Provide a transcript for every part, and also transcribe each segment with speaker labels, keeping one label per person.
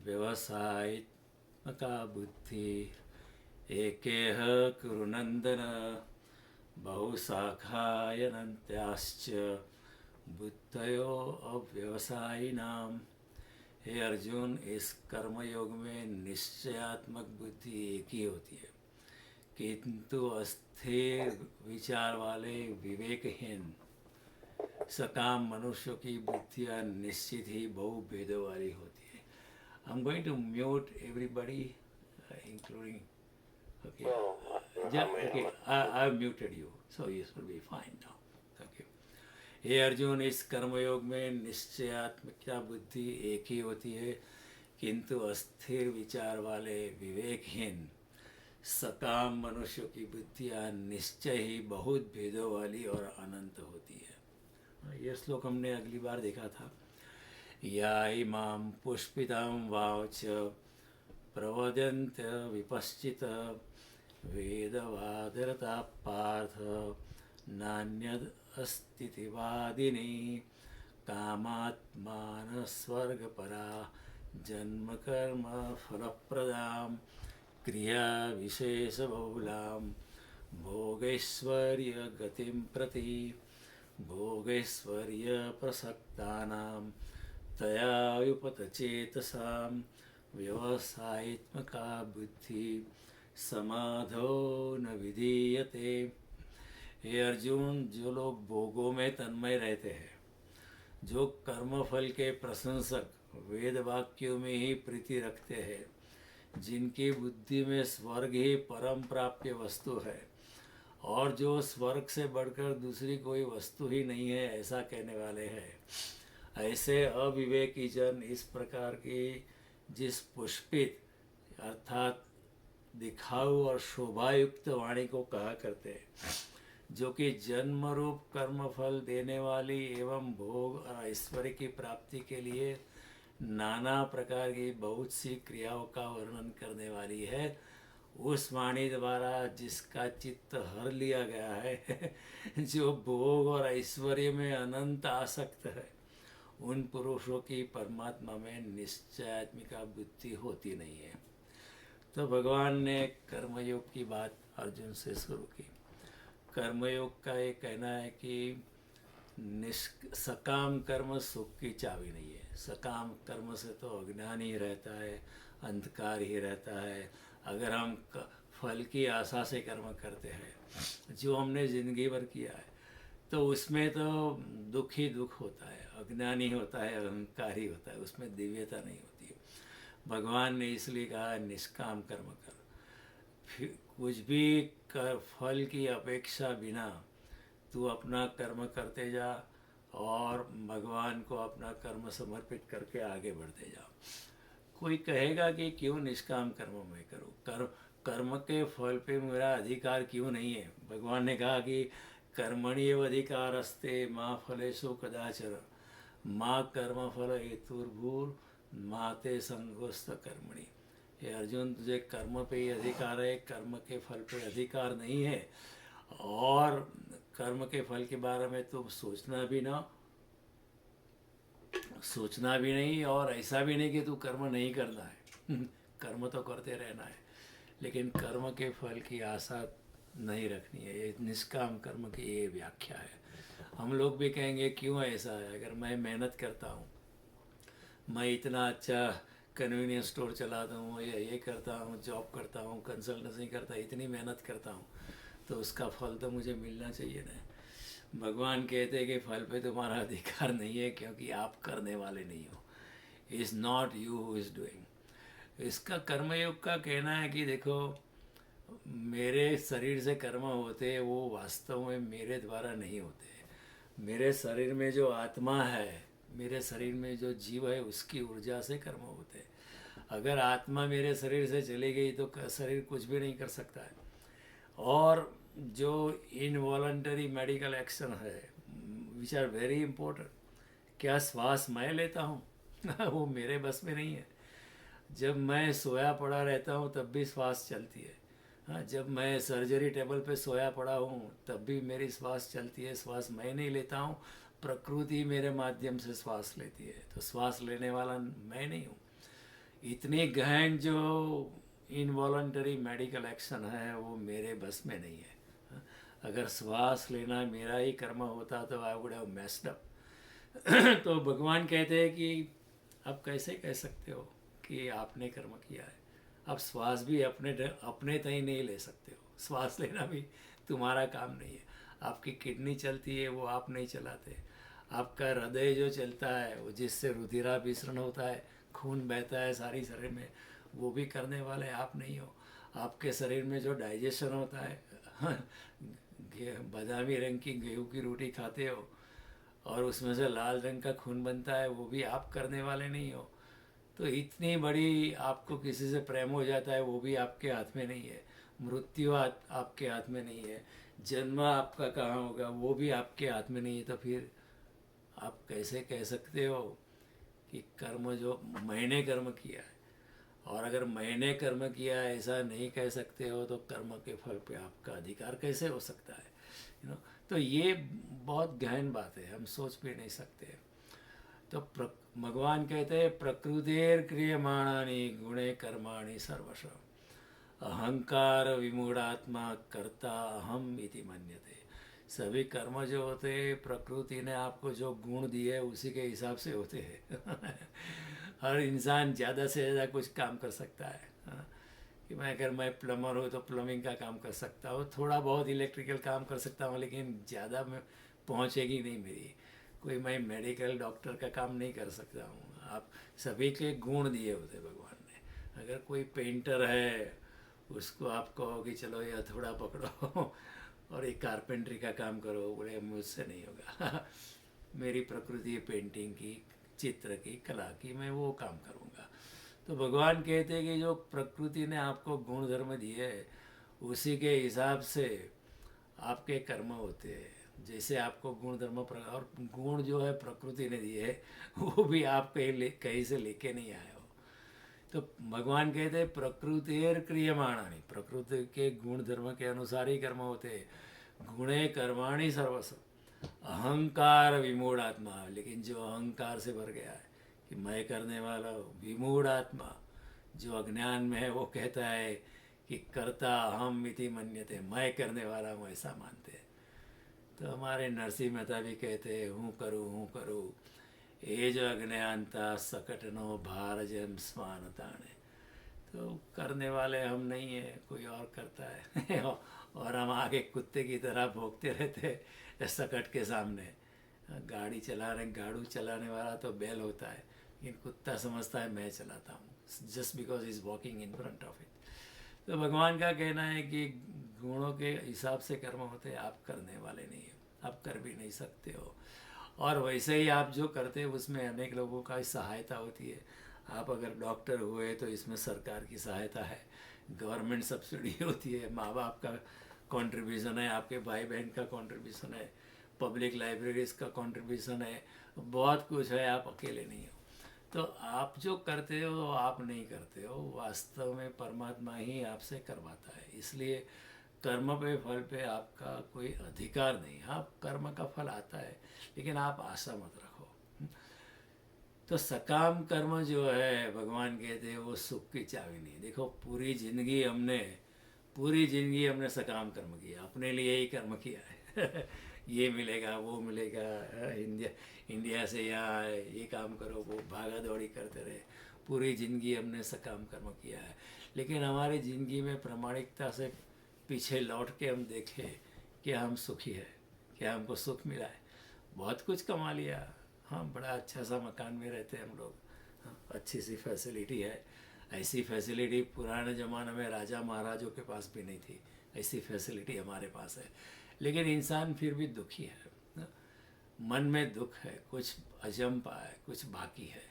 Speaker 1: व्यवसायित्मका बुद्धि एकेह कुरु नंदन बहुशाखायनन्त्याश्च बुद्धयो अव्यवसायिनाम। हे अर्जुन, इस कर्मयोग में निश्चयात्मक बुद्धि एक ही होती है, किंतु अस्थिर विचार वाले विवेकहीन सकाम मनुष्यों की बुद्धियाँ निश्चित ही बहुभेदों वाली होती है। I am going to mute everybody including okay. Okay, I muted you, so you should be fine now. Okay. हे अर्जुन, इस कर्मयोग में निश्चयात्मकता बुद्धि एक ही होती है, किंतु अस्थिर विचार वाले विवेकहीन सकाम मनुष्यों की बुद्धियाँ निश्चय ही बहुत भेदों वाली और अनंत होती है। ये श्लोक हमने अगली बार देखा था। या इमां पुष्पितां वाच प्रवदन्त विपश्चित वेदवादरता पार्थ नान्यद अस्तिति वादिनी कामात्मानस्वर्गपरा जन्म कर्म फलप्रदां क्रिया विशेष बहुलां भोगैश्वर्य गतिं प्रति भोगैश्वर्य प्रसक्तानां तयायुपतचेतसां व्यवसायित्मका बुद्धि समाधो न विधीयते। हे अर्जुन, जो लोग भोगों में तन्मय रहते हैं, जो कर्मफल के प्रशंसक वेद वाक्यों में ही प्रीति रखते हैं, जिनकी बुद्धि में स्वर्ग ही परम प्राप्य वस्तु है और जो स्वर्ग से बढ़कर दूसरी कोई वस्तु ही नहीं है, ऐसा कहने वाले हैं, ऐसे अविवेकी जन इस प्रकार की जिस पुष्पित अर्थात दिखाऊ और शोभायुक्त वाणी को कहा करते हैं, जो कि जन्म रूप कर्मफल देने वाली एवं भोग और ऐश्वर्य की प्राप्ति के लिए नाना प्रकार की बहुत सी क्रियाओं का वर्णन करने वाली है, उस वाणी द्वारा जिसका चित्त हर लिया गया है, जो भोग और ऐश्वर्य में अनंत आसक्त है, उन पुरुषों की परमात्मा में निश्चयात्मिका बुद्धि होती नहीं है। तो भगवान ने कर्मयोग की बात अर्जुन से शुरू की। कर्मयोग का ये कहना है कि सकाम कर्म सुख की चाबी नहीं है। सकाम कर्म से तो अज्ञान ही रहता है, अंधकार ही रहता है। अगर हम फल की आशा से कर्म करते हैं, जो हमने ज़िंदगी भर किया है, तो उसमें तो दुख ही दुख होता है, अज्ञान ही होता है, अहंकार ही होता है, उसमें दिव्यता नहीं होती है। भगवान ने इसलिए कहा निष्काम कर्म कर, फिर कुछ भी कर, फल की अपेक्षा बिना तू अपना कर्म करते जा और भगवान को अपना कर्म समर्पित करके आगे बढ़ते जा। कोई कहेगा कि क्यों निष्काम कर्म मैं करूँ, कर्म के फल पे मेरा अधिकार क्यों नहीं है। भगवान ने कहा कि कर्मण्येव अधिकारस्ते माँ फलेषु कदाचन माँ कर्म फल हेतुर्भूर माते संगोस्त कर्मणि। हे अर्जुन, तुझे कर्म पे ही अधिकार है, कर्म के फल पे अधिकार नहीं है, और कर्म के फल के बारे में तो सोचना भी नहीं और ऐसा भी नहीं कि तू कर्म नहीं करना है। कर्म तो करते रहना है, लेकिन कर्म के फल की आशा नहीं रखनी है। ये निष्काम कर्म की ये व्याख्या है। हम लोग भी कहेंगे क्यों ऐसा है, अगर मैं मेहनत करता हूँ, मैं इतना अच्छा कन्वीनियंस स्टोर चलाता हूँ या ये करता हूँ, जॉब करता हूँ, कंसल्टेंसी करता, इतनी मेहनत करता हूँ, तो उसका फल तो मुझे मिलना चाहिए ना। भगवान कहते हैं कि फल पे तुम्हारा अधिकार नहीं है, क्योंकि आप करने वाले नहीं हो। Is not you who is doing. इसका कर्मयोग का कहना है कि देखो, मेरे शरीर से कर्म होते हैं, वो वास्तव में मेरे द्वारा नहीं होते। मेरे शरीर में जो आत्मा है, मेरे शरीर में जो जीव है, उसकी ऊर्जा से कर्म होते हैं। अगर आत्मा मेरे शरीर से चली गई तो शरीर कुछ भी नहीं कर सकता है। और जो इनवॉलंटरी मेडिकल एक्शन है, विच आर वेरी इम्पोर्टेंट, क्या श्वास मैं लेता हूँ वो मेरे बस में नहीं है। जब मैं सोया पड़ा रहता हूँ तब भी श्वास चलती है। हाँ, जब मैं सर्जरी टेबल पे सोया पड़ा हूँ तब भी मेरी श्वास चलती है। श्वास मैं नहीं लेता हूँ, प्रकृति मेरे माध्यम से श्वास लेती है। तो श्वास लेने वाला मैं नहीं हूँ। इतनी गहन जो इनवॉलंटरी मेडिकल एक्शन है वो मेरे बस में नहीं है। अगर श्वास लेना मेरा ही कर्म होता तो I would have messed up. तो भगवान कहते हैं कि आप कैसे कह सकते हो कि आपने कर्म किया है। आप श्वास भी अपने तय नहीं ले सकते हो। श्वास लेना भी तुम्हारा काम नहीं है। आपकी किडनी चलती है वो आप नहीं चलाते। आपका हृदय जो चलता है वो जिससे रुधिराभिसरण होता है, खून बहता है सारी शरीर में, वो भी करने वाले आप नहीं हो। आपके शरीर में जो डाइजेशन होता है बादामी रंग की गेहूं की रोटी खाते हो और उसमें से लाल रंग का खून बनता है, वो भी आप करने वाले नहीं हो। तो इतनी बड़ी आपको किसी से प्रेम हो जाता है वो भी आपके हाथ में नहीं है। मृत्यु आपके हाथ में नहीं है। जन्म आपका कहाँ होगा वो भी आपके हाथ में नहीं है। तो फिर आप कैसे कह सकते हो कि कर्म जो मैंने कर्म किया है। और अगर मैंने कर्म किया है ऐसा नहीं कह सकते हो तो कर्म के फल पे आपका अधिकार कैसे हो सकता है, तो ये बहुत गहन बात है, हम सोच भी नहीं सकते। तो भगवान कहते हैं प्रकृतिर क्रियमाणानि गुणे कर्माणि सर्वश अहंकार विमूढ़ात्मा कर्ता अहम इति मन्यते। सभी कर्म जो होते हैं प्रकृति ने आपको जो गुण दिए है उसी के हिसाब से होते हैं। हर इंसान ज़्यादा से ज़्यादा कुछ काम कर सकता है, हाँ। कि अगर मैं प्लम्बर हूँ तो प्लम्बिंग का काम कर सकता हूँ, थोड़ा बहुत इलेक्ट्रिकल काम कर सकता हूँ, लेकिन ज़्यादा में पहुँचेगी नहीं मेरी। कोई मैं मेडिकल डॉक्टर का काम नहीं कर सकता हूँ। आप सभी के गुण दिए होते भगवान ने। अगर कोई पेंटर है उसको आप कहो कि चलो ये हथौड़ा पकड़ो और एक कारपेंट्री का काम करो, बोले मुझसे नहीं होगा। मेरी प्रकृति है पेंटिंग की, चित्र की, कला की, मैं वो काम करूँगा। तो भगवान कहते हैं कि जो प्रकृति ने आपको गुण धर्म दिए है उसी के हिसाब से आपके कर्म होते हैं। जैसे आपको गुण धर्म और गुण जो है प्रकृति ने दिए है वो भी आप कहीं से लेके नहीं आए हो। तो भगवान कहते हैं प्रकृतिर क्रियमाणानि, प्रकृति के गुण धर्म के अनुसार ही कर्म होते हैं। गुणे कर्माणि सर्वस्व अहंकार विमूढ़ आत्मा, लेकिन जो अहंकार से भर गया है कि मैं करने वाला हूँ, विमूढ़ आत्मा जो अज्ञान में है वो कहता है कि कर्ता अहम इति मन्यते, मैं करने वाला हूँ ऐसा मानते हैं। तो हमारे नरसिंह मेहता भी कहते हैं हूँ करूँ ये जो अज्ञानता सकटनो भार जम स्वानताने। तो करने वाले हम नहीं है, कोई और करता है। और हम आगे कुत्ते की तरह भोंकते रहते हैं सकट के सामने। गाड़ी गाड़ू चलाने वाला तो बैल होता है, लेकिन कुत्ता समझता है मैं चलाता हूँ just because is walking in front of it. तो भगवान का कहना है कि गुणों के हिसाब से कर्म होते हैं, आप करने वाले नहीं हो, आप कर भी नहीं सकते हो। और वैसे ही आप जो करते हैं उसमें अनेक लोगों का सहायता होती है। आप अगर डॉक्टर हुए तो इसमें सरकार की सहायता है, गवर्नमेंट सब्सिडी होती है, माँ बाप का कंट्रीब्यूशन है, आपके भाई बहन का कंट्रीब्यूशन है, पब्लिक लाइब्रेरीज का कंट्रीब्यूशन है, बहुत कुछ है, आप अकेले नहीं हो। तो आप जो करते हो आप नहीं करते हो, वास्तव में परमात्मा ही आपसे करवाता है। इसलिए कर्म पे फल पे आपका कोई अधिकार नहीं। हाँ, कर्म का फल आता है लेकिन आप आशा मत रखो। तो सकाम कर्म जो है भगवान कहते हैं वो सुख की चाबी नहीं। देखो पूरी ज़िंदगी हमने सकाम कर्म किया, अपने लिए ही कर्म किया है। ये मिलेगा वो मिलेगा, इंडिया से यहाँ आए, ये काम करो, वो भागा दौड़ी करते रहे। पूरी ज़िंदगी हमने सकाम कर्म किया है, लेकिन हमारी ज़िंदगी में प्रामाणिकता से पीछे लौट के हम देखें कि हम सुखी है, क्या हमको सुख मिला है। बहुत कुछ कमा लिया, हाँ, बड़ा अच्छा सा मकान में रहते हैं हम लोग, हाँ, अच्छी सी फैसिलिटी है। ऐसी फैसिलिटी पुराने ज़माने में राजा महाराजों के पास भी नहीं थी, ऐसी फैसिलिटी हमारे पास है। लेकिन इंसान फिर भी दुखी है, हाँ, मन में दुख है, कुछ अजंपा है, कुछ बाकी है।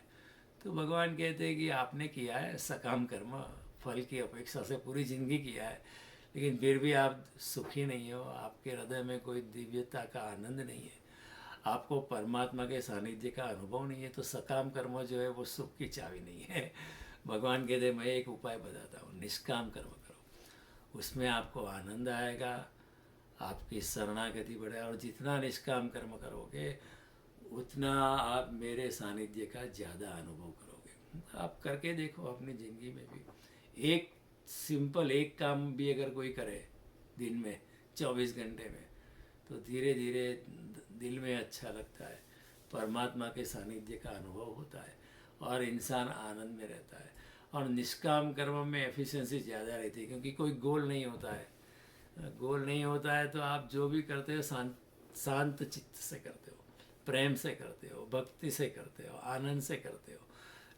Speaker 1: तो भगवान कहते हैं कि आपने किया है सकाम कर्म, फल की अपेक्षा से पूरी ज़िंदगी किया है, लेकिन फिर भी आप सुखी नहीं हो, आपके हृदय में कोई दिव्यता का आनंद नहीं है, आपको परमात्मा के सानिध्य का अनुभव नहीं है। तो सकाम कर्म जो है वो सुख की चाबी नहीं है। भगवान कहते मैं एक उपाय बताता हूँ, निष्काम कर्म करो, उसमें आपको आनंद आएगा, आपकी शरणागति बढ़ेगा। और जितना निष्काम कर्म करोगे उतना आप मेरे सानिध्य का ज़्यादा अनुभव करोगे। आप करके देखो अपनी ज़िंदगी में भी। एक सिंपल एक काम भी अगर कोई करे दिन में 24 घंटे में, तो धीरे धीरे दिल में अच्छा लगता है, परमात्मा के सानिध्य का अनुभव होता है और इंसान आनंद में रहता है। और निष्काम कर्म में एफिशिएंसी ज़्यादा रहती है, क्योंकि कोई गोल नहीं होता है। गोल नहीं होता है तो आप जो भी करते हो शांत चित्त से करते हो, प्रेम से करते हो, भक्ति से करते हो, आनंद से करते हो,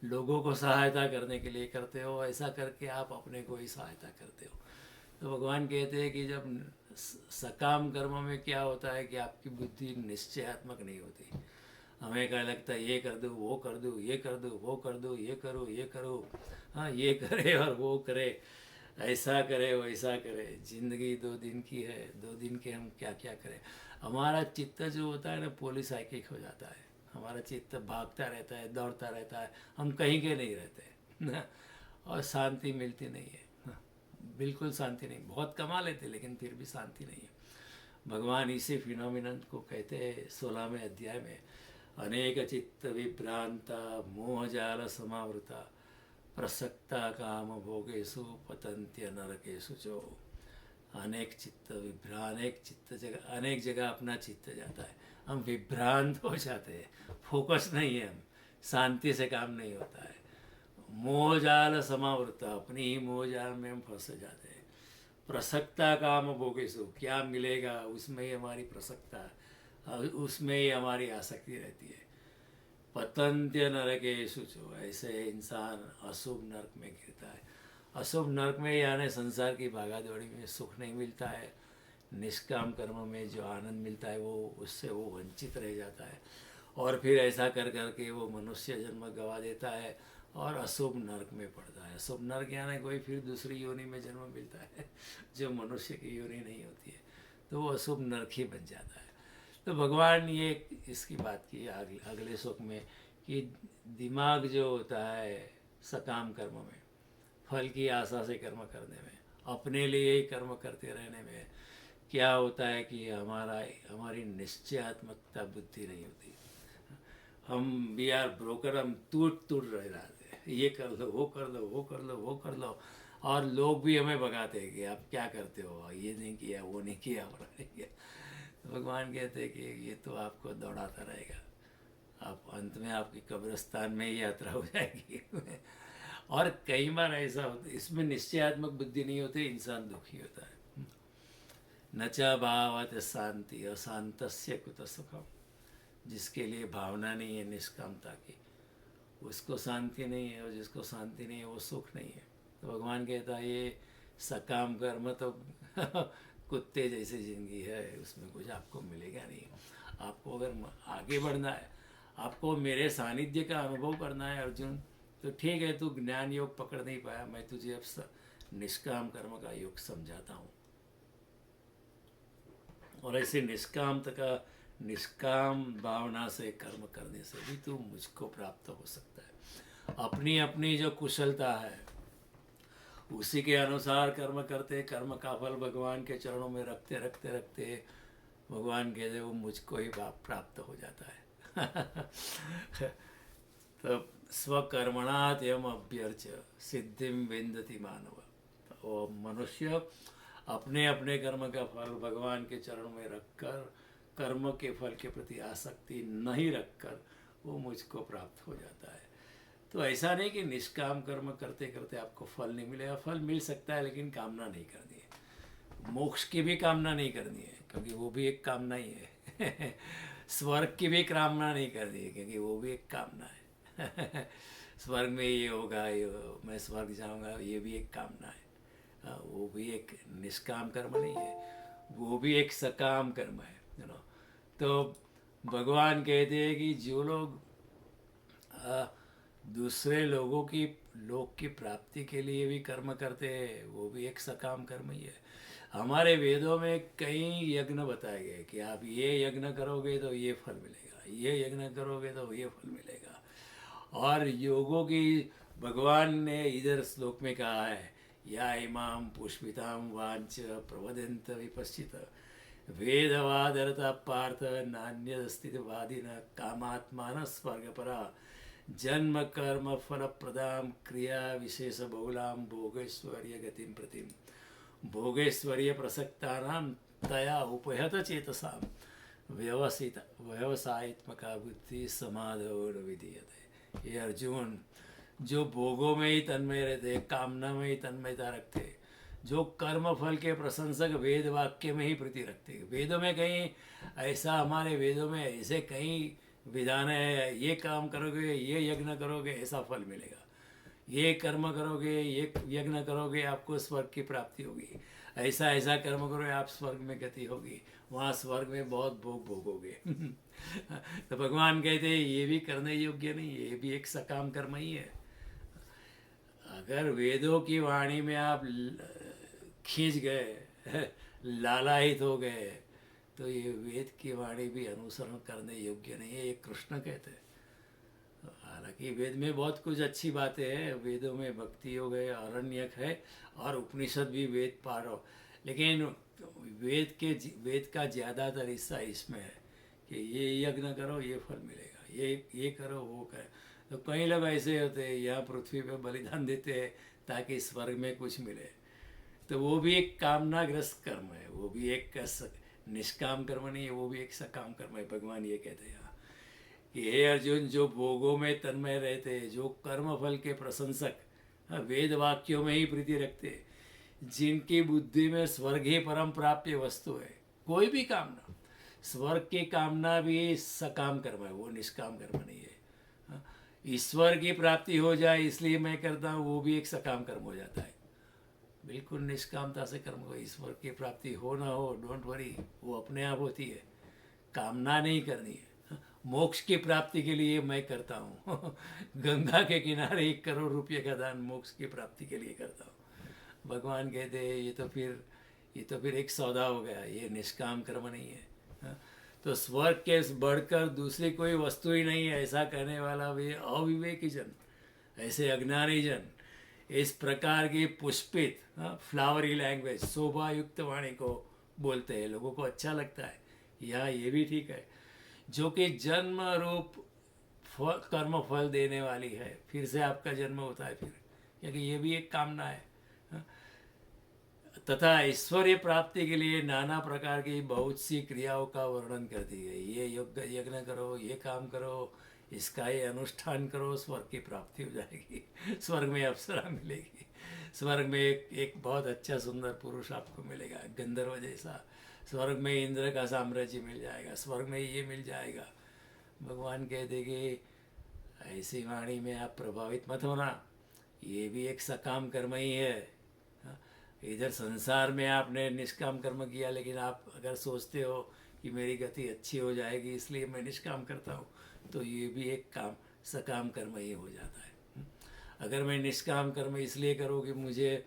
Speaker 1: लोगों को सहायता करने के लिए करते हो। ऐसा करके आप अपने को ही सहायता करते हो। तो भगवान कहते हैं कि जब सकाम कर्म में क्या होता है कि आपकी बुद्धि निश्चयात्मक नहीं होती। हमें क्या लगता है, ये कर दूँ, वो कर दूँ, ये कर दूँ, वो कर दूँ, ये करो, ये करो, हाँ ये करे और वो करे, ऐसा करे वैसा करे। ज़िंदगी 2 दिन की है, 2 दिन के हम क्या क्या करें। हमारा चित्त जो होता है ना, पुलिस साइकिक हो जाता है। हमारा चित्त भागता रहता है, दौड़ता रहता है, हम कहीं के नहीं रहते और शांति मिलती नहीं है। बिल्कुल शांति नहीं, बहुत कमा लेते लेकिन फिर भी शांति नहीं है। भगवान इसी फिनोमिनन को कहते हैं 16वें अध्याय में, अनेक चित्त विभ्रांता मोहजाल समावृता प्रसक्ता काम भोगेशु पतंत्य नरकेशु जो। अनेक चित्त अनेक जगह अपना चित्त जाता है, हम विभ्रांत हो जाते हैं, फोकस नहीं है, हम शांति से काम नहीं होता है। मोहजाल समावृता, अपनी ही मोहजाल में हम फंस जाते हैं। प्रसक्ता काम भोगेशु, क्या मिलेगा उसमें ही हमारी प्रसक्ता, उसमें ही हमारी आसक्ति रहती है। पतंत्य नरकेशु जो, ऐसे इंसान अशुभ नरक में गिरता है। अशुभ नरक में यानी संसार की भागादौड़ी में सुख नहीं मिलता है। निष्काम कर्म में जो आनंद मिलता है वो उससे वो वंचित रह जाता है, और फिर ऐसा कर करके वो मनुष्य जन्म गवा देता है और अशुभ नरक में पड़ता है। अशुभ नरक यानी कोई फिर दूसरी योनि में जन्म मिलता है जो मनुष्य की योनि नहीं होती है, तो वो अशुभ नरक ही बन जाता है। तो भगवान ये इसकी बात की अगले श्लोक में कि दिमाग जो होता है सकाम कर्म में, फल की आशा से कर्म करने में, अपने लिए ही कर्म करते रहने में क्या होता है कि हमारी निश्चयात्मकता बुद्धि नहीं होती। हम वी आर ब्रोकर, हम टूट रह जाते हैं, ये कर लो, वो कर लो, वो कर लो, वो कर लो, और लोग भी हमें भगाते हैं कि आप क्या करते हो, ये नहीं किया, वो नहीं किया, वो नहीं किया। तो भगवान कहते हैं कि ये तो आपको दौड़ाता रहेगा, आप अंत में आपकी कब्रिस्तान में ही यात्रा हो जाएगी और कई बार ऐसा होता है, इसमें निश्चयात्मक बुद्धि नहीं होती, इंसान दुखी होता है। न च भावत शांति अशांतस्य कुत सुखम, जिसके लिए भावना नहीं है निष्कामता की, उसको शांति नहीं है, और जिसको शांति नहीं है वो सुख नहीं है। तो भगवान कहता है ये सकाम कर्म तो कुत्ते जैसी जिंदगी है, उसमें कुछ आपको मिलेगा नहीं। आपको अगर आगे बढ़ना है, आपको मेरे सानिध्य का अनुभव करना है अर्जुन, तो ठीक है तू ज्ञान योग पकड़ नहीं पाया, मैं तुझे अब निष्काम कर्म का योग समझाता हूँ। और ऐसे निष्काम भावना से कर्म करने से भी तू मुझको प्राप्त हो सकता है। अपनी अपनी जो कुशलता है उसी के अनुसार कर्म करते, कर्म का फल भगवान के चरणों में रखते रखते रखते भगवान कहते वो मुझको ही प्राप्त हो जाता है। तो स्वकर्मणात् यम अभ्यर्च सिद्धिम विन्दति मानव। तो मनुष्य अपने अपने कर्म का फल भगवान के चरणों में रखकर, कर्म के फल के प्रति आसक्ति नहीं रखकर वो मुझको प्राप्त हो जाता है। तो ऐसा नहीं कि निष्काम कर्म करते करते आपको फल नहीं मिलेगा, फल मिल सकता है लेकिन कामना नहीं करनी है। मोक्ष की भी कामना नहीं करनी है क्योंकि वो भी एक कामना ही है। स्वर्ग की भी कामना नहीं करनी है क्योंकि वो भी एक कामना है। स्वर्ग में ये होगा, मैं स्वर्ग जाऊंगा, ये भी एक कामना है। वो भी एक निष्काम कर्म नहीं है, वो भी एक सकाम कर्म है, यू नो। तो भगवान कहते हैं कि जो लोग दूसरे लोग की प्राप्ति के लिए भी कर्म करते हैं वो भी एक सकाम कर्म ही है। हमारे वेदों में कई यज्ञ बताए गए कि आप ये यज्ञ करोगे तो ये फल मिलेगा, ये यज्ञ करोगे तो ये फल मिलेगा। और योगों की भगवान ने इधर श्लोक में कहा है, या इमाम पुष्पिताम वांच प्रवदंत विपश्चित वेदवादरता पार्थ नान्यस्थितवादिन कामात्मान स्वर्गपरा जन्म कर्म फल प्रदाम क्रिया विशेष बहुलाम भोगैश्वर्य गतिम प्रतिम भोगैश्वर्य प्रसक्तानां तया उपहत चेतसाम व्यवसित व्यवसायित्मका बुद्धि समाधो विधीयते। ये अर्जुन, जो भोगों में ही तन्मय रहते, कामना में ही तन्मयता रखते, जो कर्म फल के प्रशंसक वेद वाक्य में ही प्रीति रखते। वेदों में कहीं ऐसा, हमारे वेदों में ऐसे कई विधान है, ये काम करोगे, ये यज्ञ करोगे ऐसा फल मिलेगा, ये कर्म करोगे, ये यज्ञ करोगे आपको स्वर्ग की प्राप्ति होगी, ऐसा ऐसा कर्म करोगे आप स्वर्ग में गति होगी, वहाँ स्वर्ग में बहुत भोग भोगोगे। तो भगवान कहते हैं ये भी करने योग्य नहीं, ये भी एक सकाम कर्म ही है। अगर वेदों की वाणी में आप खींच गए, लालायित हो गए, तो ये वेद की वाणी भी अनुसरण करने योग्य नहीं है, ये कृष्ण कहते हैं। हालांकि वेद में बहुत कुछ अच्छी बातें हैं, वेदों में भक्ति योग है, अरण्यक है, और उपनिषद भी वेद पारो, लेकिन वेद का ज़्यादातर हिस्सा इसमें है कि ये यज्ञ करो ये फल मिलेगा, ये करो वो करो। तो कई लोग ऐसे होते हैं यहाँ पृथ्वी पे बलिदान देते हैं ताकि स्वर्ग में कुछ मिले, तो वो भी एक कामनाग्रस्त कर्म है, वो भी एक निष्काम कर्म नहीं है, वो भी एक सकाम कर्म है। भगवान ये कहते हैं कि हे अर्जुन, जो भोगों में तन्मय रहते, जो कर्म फल के प्रशंसक, वेद वाक्यों में ही प्रीति रखते, जिनकी बुद्धि में स्वर्ग ही परम प्राप्य वस्तु है, कोई भी कामना, स्वर्ग की कामना भी सकाम कर्म है, वो निष्काम कर्म नहीं है। ईश्वर की प्राप्ति हो जाए इसलिए मैं करता हूँ, वो भी एक सकाम कर्म हो जाता है। बिल्कुल निष्कामता से कर्म को, ईश्वर की प्राप्ति हो ना हो, डोंट वरी, वो अपने आप होती है, कामना नहीं करनी है। मोक्ष की प्राप्ति के लिए मैं करता हूँ। गंगा के किनारे 1 करोड़ रुपये का दान मोक्ष की प्राप्ति के लिए करता हूँ। भगवान कहते हैं ये तो फिर एक सौदा हो गया, ये निष्काम कर्म नहीं है। तो स्वर्ग के बढ़कर दूसरी कोई वस्तु ही नहीं है, ऐसा कहने वाला वे अविवेकी जन, ऐसे अज्ञानी जन, इस प्रकार की पुष्पित फ्लावरी लैंग्वेज, शोभा युक्त वाणी को बोलते हैं, लोगों को अच्छा लगता है। यहाँ ये भी ठीक है, जो कि जन्म रूप कर्म फल देने वाली है, फिर से आपका जन्म होता है फिर, क्योंकि ये भी एक कामना है। तथा ऐश्वर्य प्राप्ति के लिए नाना प्रकार की बहुत सी क्रियाओं का वर्णन करती है। ये यज्ञ करो, ये काम करो, इसका ये अनुष्ठान करो, स्वर्ग की प्राप्ति हो जाएगी, स्वर्ग में अप्सरा मिलेगी, स्वर्ग में एक बहुत अच्छा सुंदर पुरुष आपको मिलेगा, गंधर्व जैसा, स्वर्ग में इंद्र का साम्राज्य मिल जाएगा, स्वर्ग में ये मिल जाएगा। भगवान कहते कि ऐसी वाणी में आप प्रभावित मत होना, ये भी एक सकाम कर्म ही है। इधर संसार में आपने निष्काम कर्म किया, लेकिन आप अगर सोचते हो कि मेरी गति अच्छी हो जाएगी इसलिए मैं निष्काम करता हूँ, तो ये भी एक सकाम कर्म ही हो जाता है। अगर मैं निष्काम कर्म इसलिए करूँ कि मुझे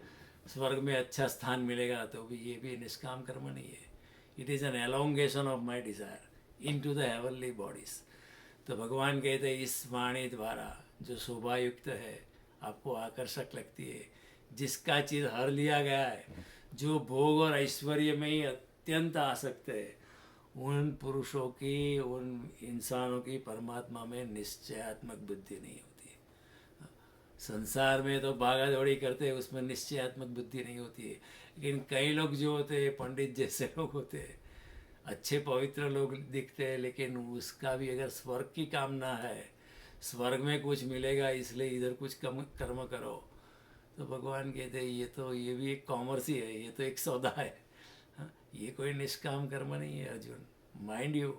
Speaker 1: स्वर्ग में अच्छा स्थान मिलेगा, तो भी ये भी निष्काम कर्म नहीं है। It is an elongation of my desire into the heavenly bodies. तो भगवान कहते हैं इस वाणी द्वारा जो शोभायुक्त है, आपको आकर्षक लगती है, जिसका चीज हर लिया गया है, जो भोग और ऐश्वर्य में ही अत्यंत आसक्त है, उन पुरुषों की, उन इंसानों की परमात्मा में निश्चयात्मक बुद्धि नहीं होती है। संसार में तो भागा दौड़ी करते हैं, उसमें निश्चयात्मक बुद्धि नहीं होती है। लेकिन कई लोग जो होते हैं, पंडित जैसे लोग होते हैं, अच्छे पवित्र लोग दिखते हैं, लेकिन उसका भी अगर स्वर्ग की कामना है, स्वर्ग में कुछ मिलेगा इसलिए इधर कुछ कर्म करो, तो भगवान कहते हैं ये भी एक कॉमर्स ही है, ये तो एक सौदा है। ये कोई निष्काम कर्म नहीं है अर्जुन, माइंड यू।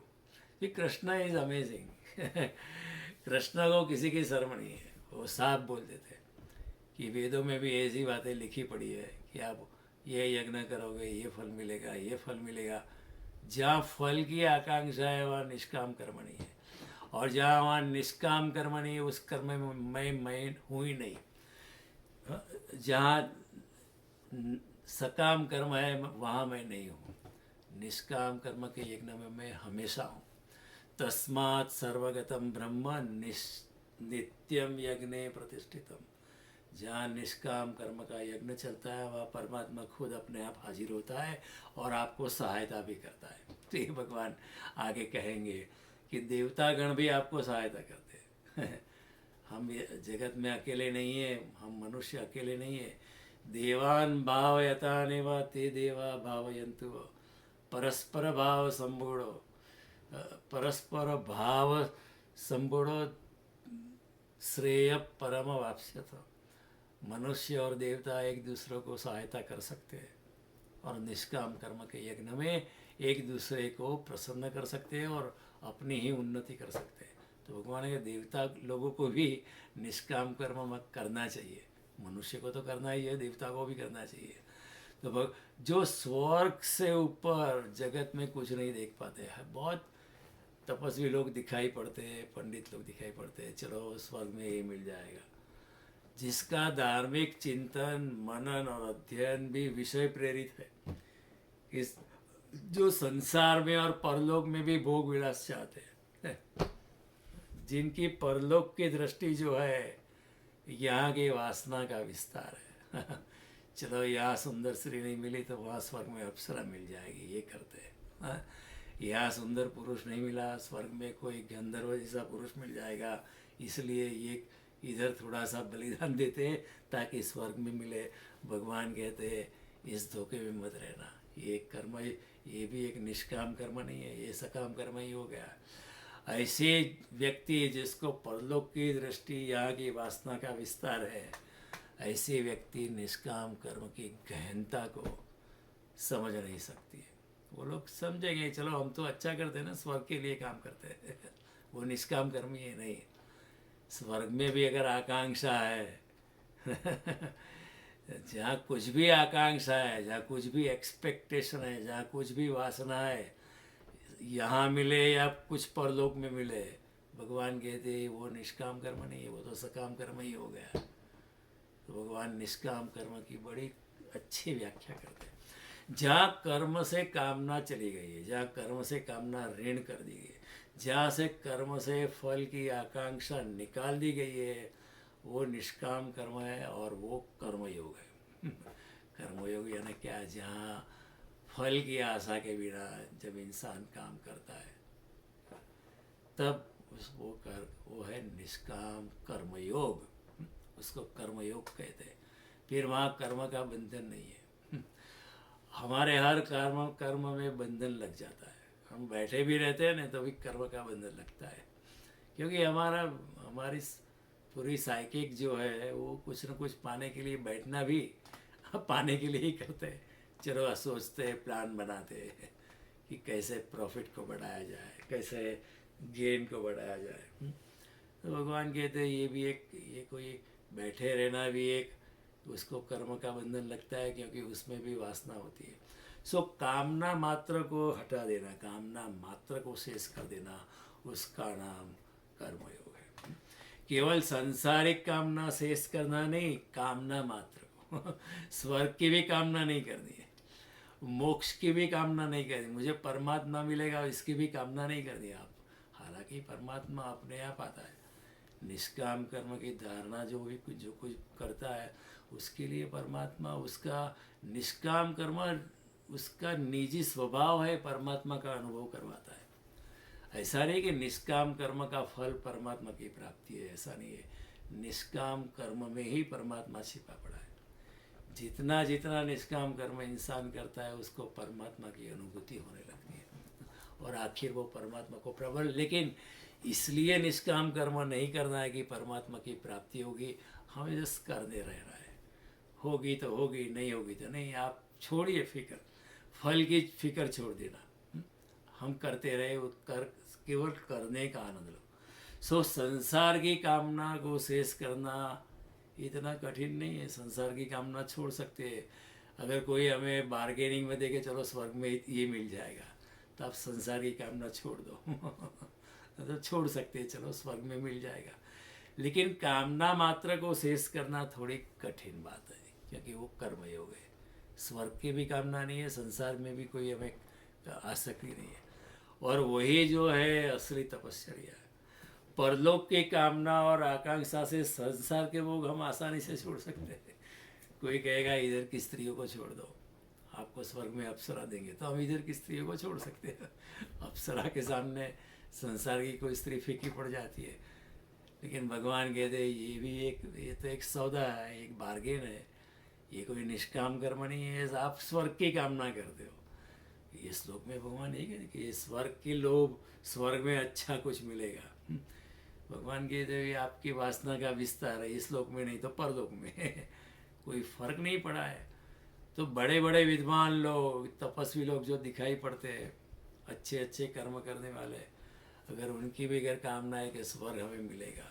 Speaker 1: ये कृष्णा इज अमेजिंग। कृष्णा को किसी की शर्म नहीं है, वो साफ बोल देते कि वेदों में भी ऐसी बातें लिखी पड़ी है कि आप ये यज्ञ करोगे ये फल मिलेगा, ये फल मिलेगा। जहाँ फल की आकांक्षा है वहाँ निष्काम कर्म नहीं है, और जहाँ वहाँ निष्काम कर्म नहीं है उस कर्म में मैं हूँ ही नहीं। जहाँ सकाम कर्म है वहाँ मैं नहीं हूँ, निष्काम कर्म के यज्ञ में मैं हमेशा हूँ। तस्मात् सर्वगतम ब्रह्म नित्यम यज्ञे प्रतिष्ठितम। जहाँ निष्काम कर्म का यज्ञ चलता है वहाँ परमात्मा खुद अपने आप हाजिर होता है और आपको सहायता भी करता है। तो ये भगवान आगे कहेंगे कि देवतागण भी आपको सहायता करते हैं। हम जगत में अकेले नहीं है, हम मनुष्य अकेले नहीं है। देवान भावयतानेव ते देवा भावयन्तु। परस्पर भाव संबूढ़ो, परस्पर भाव संबूढ़ो श्रेय परम वाप्स्यथ। मनुष्य और देवता एक दूसरे को सहायता कर सकते हैं और निष्काम कर्म के यज्ञ में एक दूसरे को प्रसन्न कर सकते हैं और अपनी ही उन्नति कर सकते हैं। तो भगवान के देवता लोगों को भी निष्काम कर्म करना चाहिए। मनुष्य को तो करना ही है, देवता को भी करना चाहिए। तो जो स्वर्ग से ऊपर जगत में कुछ नहीं देख पाते हैं, बहुत तपस्वी लोग दिखाई पड़ते हैं, पंडित लोग दिखाई पड़ते हैं, चलो स्वर्ग में ही मिल जाएगा। जिसका धार्मिक चिंतन, मनन और अध्ययन भी विषय प्रेरित है, इस जो संसार में और परलोक में भी भोग विलास चाहते हैं, जिनकी परलोक की दृष्टि जो है यहाँ की वासना का विस्तार है। चलो यहाँ सुंदर स्त्री नहीं मिली तो वहाँ स्वर्ग में अप्सरा मिल जाएगी, ये करते हैं। यहाँ सुंदर पुरुष नहीं मिला, स्वर्ग में कोई गंधर्व जैसा पुरुष मिल जाएगा, इसलिए ये इधर थोड़ा सा बलिदान देते हैं ताकि स्वर्ग में मिले। भगवान कहते हैं इस धोखे में मत रहना, ये कर्म, ये भी एक निष्काम कर्म नहीं है, ये सकाम कर्म ही हो गया। ऐसे व्यक्ति जिसको परलोक की दृष्टि, यहाँ की वासना का विस्तार है, ऐसे व्यक्ति निष्काम कर्म की गहनता को समझ नहीं सकती है। वो लोग समझेंगे चलो हम तो अच्छा करते हैं ना, स्वर्ग के लिए काम करते हैं। वो निष्काम कर्मी है नहीं। स्वर्ग में भी अगर आकांक्षा है जहाँ कुछ भी आकांक्षा है, जहाँ कुछ भी एक्सपेक्टेशन है, जहाँ कुछ भी वासना है, यहाँ मिले या कुछ परलोक में मिले, भगवान कहते हैं वो निष्काम कर्म नहीं है, वो तो सकाम कर्म ही हो गया। तो भगवान निष्काम कर्म की बड़ी अच्छी व्याख्या करते हैं। जहाँ कर्म से कामना चली गई है, जहाँ कर्म से कामना ऋण कर दी गई है, जहाँ से कर्म से फल की आकांक्षा निकाल दी गई है, वो निष्काम कर्म है और वो कर्मयोग है। कर्मयोग यानी क्या? जहाँ फल की आशा के बिना जब इंसान काम करता है तब वो है निष्काम कर्मयोग, उसको कर्मयोग कहते हैं। फिर वहाँ कर्म का बंधन नहीं है। हमारे हर कर्म में बंधन लग जाता है। हम बैठे भी रहते हैं ना तो भी कर्म का बंधन लगता है, क्योंकि हमारी पूरी साइकिक जो है वो कुछ न कुछ पाने के लिए, बैठना भी पाने के लिए ही करते हैं। चलो सोचते हैं, प्लान बनाते हैं कि कैसे प्रॉफिट को बढ़ाया जाए, कैसे गेन को बढ़ाया जाए। तो भगवान कहते हैं ये कोई बैठे रहना भी एक उसको कर्म का बंधन लगता है, क्योंकि उसमें भी वासना होती है। सो कामना मात्र को हटा देना, कामना मात्र को शेष कर देना, उसका नाम कर्मयोग है। केवल सांसारिक कामना शेष करना नहीं, कामना मात्र को स्वर्ग की भी कामना नहीं करनी है, मोक्ष की भी कामना नहीं करनी, मुझे परमात्मा मिलेगा इसकी भी कामना नहीं करनी आप। हालांकि परमात्मा अपने आप आता है। निष्काम कर्म की धारणा जो कुछ करता है उसके लिए परमात्मा, उसका निष्काम कर्म उसका निजी स्वभाव है, परमात्मा का अनुभव करवाता है। ऐसा नहीं कि निष्काम कर्म का फल परमात्मा की प्राप्ति है, ऐसा नहीं है। निष्काम कर्म में ही परमात्मा छिपा पड़ा है। जितना जितना निष्काम कर्म इंसान करता है उसको परमात्मा की अनुभूति होने लगती है और आखिर वो परमात्मा को प्रबल। लेकिन इसलिए निष्काम कर्म नहीं करना है कि परमात्मा की प्राप्ति होगी, हमें जस्ट करने रहना है। होगी तो होगी, नहीं होगी तो नहीं। आप छोड़िए फिक्र, फल की फिक्र छोड़ देना। हम करते रहे, वो केवल करने का आनंद लो। सो संसार की कामना को शेष करना इतना कठिन नहीं है। संसार की कामना छोड़ सकते हैं। अगर कोई हमें बार्गेनिंग में देके चलो स्वर्ग में ये मिल जाएगा, तो आप संसार की कामना छोड़ दो तो छोड़ सकते हैं, चलो स्वर्ग में मिल जाएगा। लेकिन कामना मात्र को शेष करना थोड़ी कठिन बात है, क्योंकि वो कर्मयोग है। स्वर्ग की भी कामना नहीं है, संसार में भी कोई हमें आसक्ति नहीं है। और वही जो है असली तपस्या है। परलोक की कामना और आकांक्षा से संसार के भोग हम आसानी से छोड़ सकते हैं। कोई कहेगा इधर की स्त्रियों को छोड़ दो, आपको स्वर्ग में अप्सरा देंगे, तो हम इधर की स्त्रियों को छोड़ सकते हैं। अप्सरा के सामने संसार की कोई स्त्री फीकी पड़ जाती है। लेकिन भगवान कहते हैं ये तो एक सौदा है, एक बार्गेन है, ये कोई निष्काम कर्म नहीं है, आप स्वर्ग की कामना करते हो। ये श्लोक में भगवान यही कहते कि ये स्वर्ग की लोभ, स्वर्ग में अच्छा कुछ मिलेगा। भगवान कहते हैं आपकी वासना का विस्तार है, इस लोक में नहीं तो परलोक में। कोई फर्क नहीं पड़ा है। तो बड़े बड़े विद्वान लोग, तपस्वी लोग जो दिखाई पड़ते हैं, अच्छे अच्छे कर्म करने वाले, अगर उनकी भी अगर कामना है कि स्वर्ग हमें मिलेगा,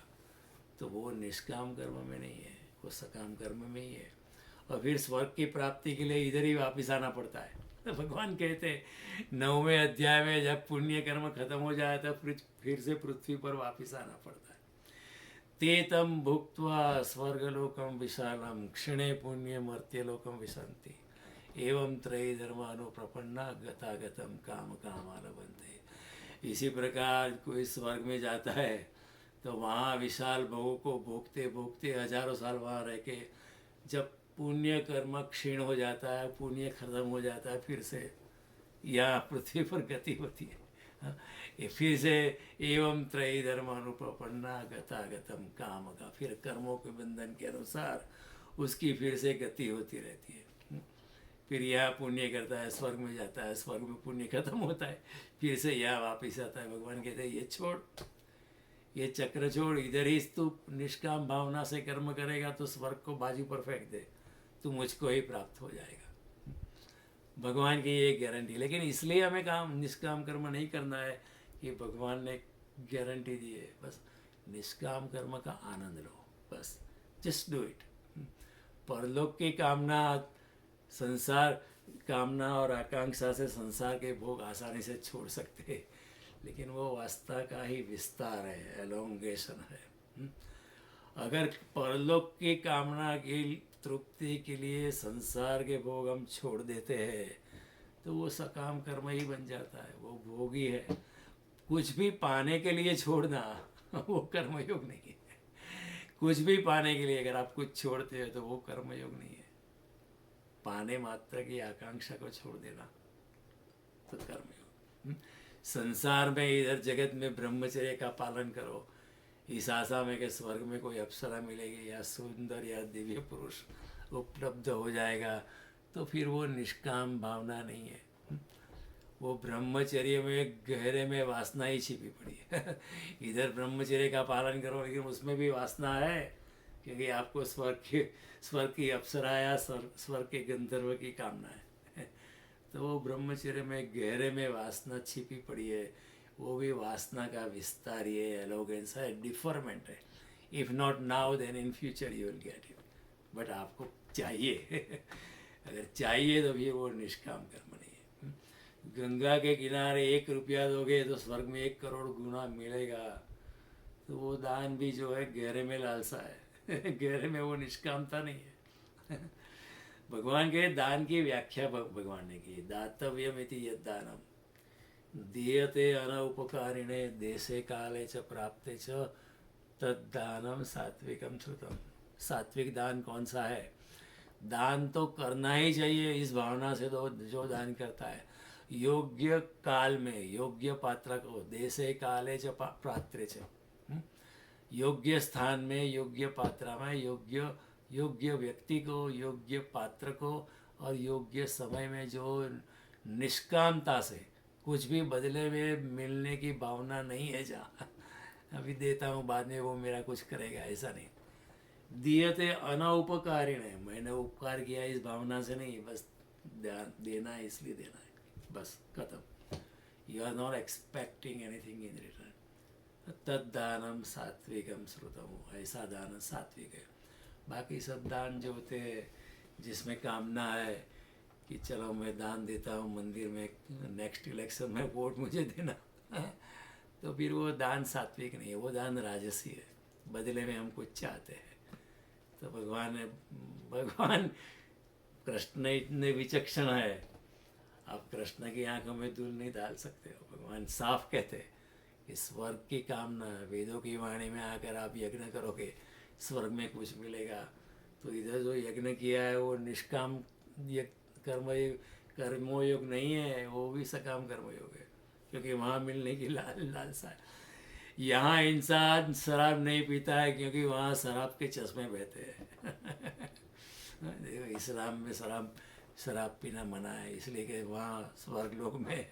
Speaker 1: तो वो निष्काम कर्म में नहीं है, वो सकाम कर्म में ही है। और फिर स्वर्ग की प्राप्ति के लिए इधर ही वापस आना पड़ता है। तो भगवान कहते हैं 9वें अध्याय में जब पुण्य कर्म खत्म हो जाए तो फिर से पृथ्वी पर वापस आना पड़ता है। ते तम भुक्त्वा स्वर्गलोकम विशालम क्षणे पुण्य मर्त्यलोकम विशंति एवं त्रयी धर्मानुप्रपन्ना गतागतम काम कामालभन्ते। इसी प्रकार कोई स्वर्ग में जाता है तो वहाँ विशाल भोगों को भोगते भोगते हजारों साल वहाँ रह के जब पुण्य कर्म क्षीण हो जाता है, पुण्य खत्म हो जाता है, फिर से यहाँ पृथ्वी पर गति होती है। हाँ, ये फिर से एवं त्रयी धर्मानुप्रपन्ना गतागतम काम का, फिर कर्मों के बंधन के अनुसार उसकी फिर से गति होती रहती है। फिर यह पुण्य करता है, स्वर्ग में जाता है, स्वर्ग में पुण्य खत्म होता है, फिर से यह वापस आता है। भगवान कहते हैं ये छोड़, ये चक्र छोड़, इधर ही तू निष्काम भावना से कर्म करेगा तो स्वर्ग को बाजू पर फेंक दे, तू मुझको ही प्राप्त हो जाएगा। भगवान की ये गारंटी। लेकिन इसलिए हमें काम निष्काम कर्म नहीं करना है कि भगवान ने गारंटी दी है, बस निष्काम कर्म का आनंद लो, बस जस्ट डू इट। परलोक की कामना, संसार कामना और आकांक्षा से संसार के भोग आसानी से छोड़ सकते हैं, लेकिन वो वास्ता का ही विस्तार है, एलोंगेशन है। अगर परलोक की कामना की तृप्ति के लिए संसार के भोग हम छोड़ देते हैं तो वो सकाम कर्म ही बन जाता है, वो भोग ही है। कुछ भी पाने के लिए छोड़ना वो कर्मयोग नहीं है। कुछ भी पाने के लिए अगर आप कुछ छोड़ते हो तो वो कर्मयोग नहीं है। पाने मात्र की आकांक्षा को छोड़ देना तो कर्मयोग। संसार में इधर जगत में ब्रह्मचर्य का पालन करो, इस आशा में कि स्वर्ग में कोई अप्सरा मिलेगी या सुंदर या दिव्य पुरुष उपलब्ध हो जाएगा, तो फिर वो निष्काम भावना नहीं है। वो ब्रह्मचर्य में गहरे में वासना ही छिपी पड़ी है। इधर ब्रह्मचर्य का पालन करो लेकिन उसमें भी वासना है, क्योंकि आपको स्वर्ग की अप्सरा या स्वर्ग के गंधर्व की कामना है। तो वो ब्रह्मचर्य में गहरे में वासना छिपी पड़ी है, वो भी वासना का विस्तार, ये एलोगेंस है, डिफरमेंट है। If not now then in future you will get it, but आपको चाहिए। अगर चाहिए तो भी वो निष्काम कर्म नहीं है। गंगा के किनारे 1 रुपया दोगे तो स्वर्ग में 1 करोड़ गुना मिलेगा। तो वो दान भी जो है गहरे में लालसा है। गहरे में वो निष्कामता नहीं है। भगवान के दान की व्याख्या भगवान ने की, दातव्यमिति यद दानम दीयते अनउपकारिणे देशे काले च प्राप्ते च तद्दानम सात्विकम श्रुतम। सात्विक दान कौन सा है? दान तो करना ही चाहिए इस भावना से, तो जो दान करता है योग्य काल में योग्य पात्र को, देशे काले च पात्रे च, योग्य स्थान में योग्य पात्र में योग्य व्यक्ति को, योग्य पात्र को और योग्य समय में, जो निष्कामता से कुछ भी बदले में मिलने की भावना नहीं है, जहाँ अभी देता हूँ बाद में वो मेरा कुछ करेगा, ऐसा नहीं। दियते अनउपकारिण है, मैंने उपकार किया इस भावना से नहीं, बस देना है इसलिए देना है, बस खत्म। You are not expecting anything in return. तद्दानम सात्विकम श्रुतम, ऐसा दान सात्विक है। बाकी सब दान जो होते हैं जिसमें कामना है कि चलो मैं दान देता हूँ मंदिर में, नेक्स्ट इलेक्शन में वोट मुझे देना, तो फिर वो दान सात्विक नहीं है, वो दान राजसी है, बदले में हम कुछ चाहते हैं। तो भगवान कृष्ण इतने विचक्षण है, आप कृष्ण की आंखों में धूल नहीं डाल सकते हो। भगवान साफ कहते हैं कि स्वर्ग की कामना, वेदों की वाणी में आकर आप यज्ञ करोगे स्वर्ग में कुछ मिलेगा, तो इधर जो यज्ञ किया है वो निष्काम कर्मयोग नहीं है, वो भी सकाम कर्मयोग है, क्योंकि वहाँ मिलने की लालसा है। यहाँ इंसान शराब नहीं पीता है क्योंकि वहाँ शराब के चश्मे बहते हैं। देखो इस्लाम में शराब शराब पीना मना है, इसलिए कि वहाँ स्वर्गलोक में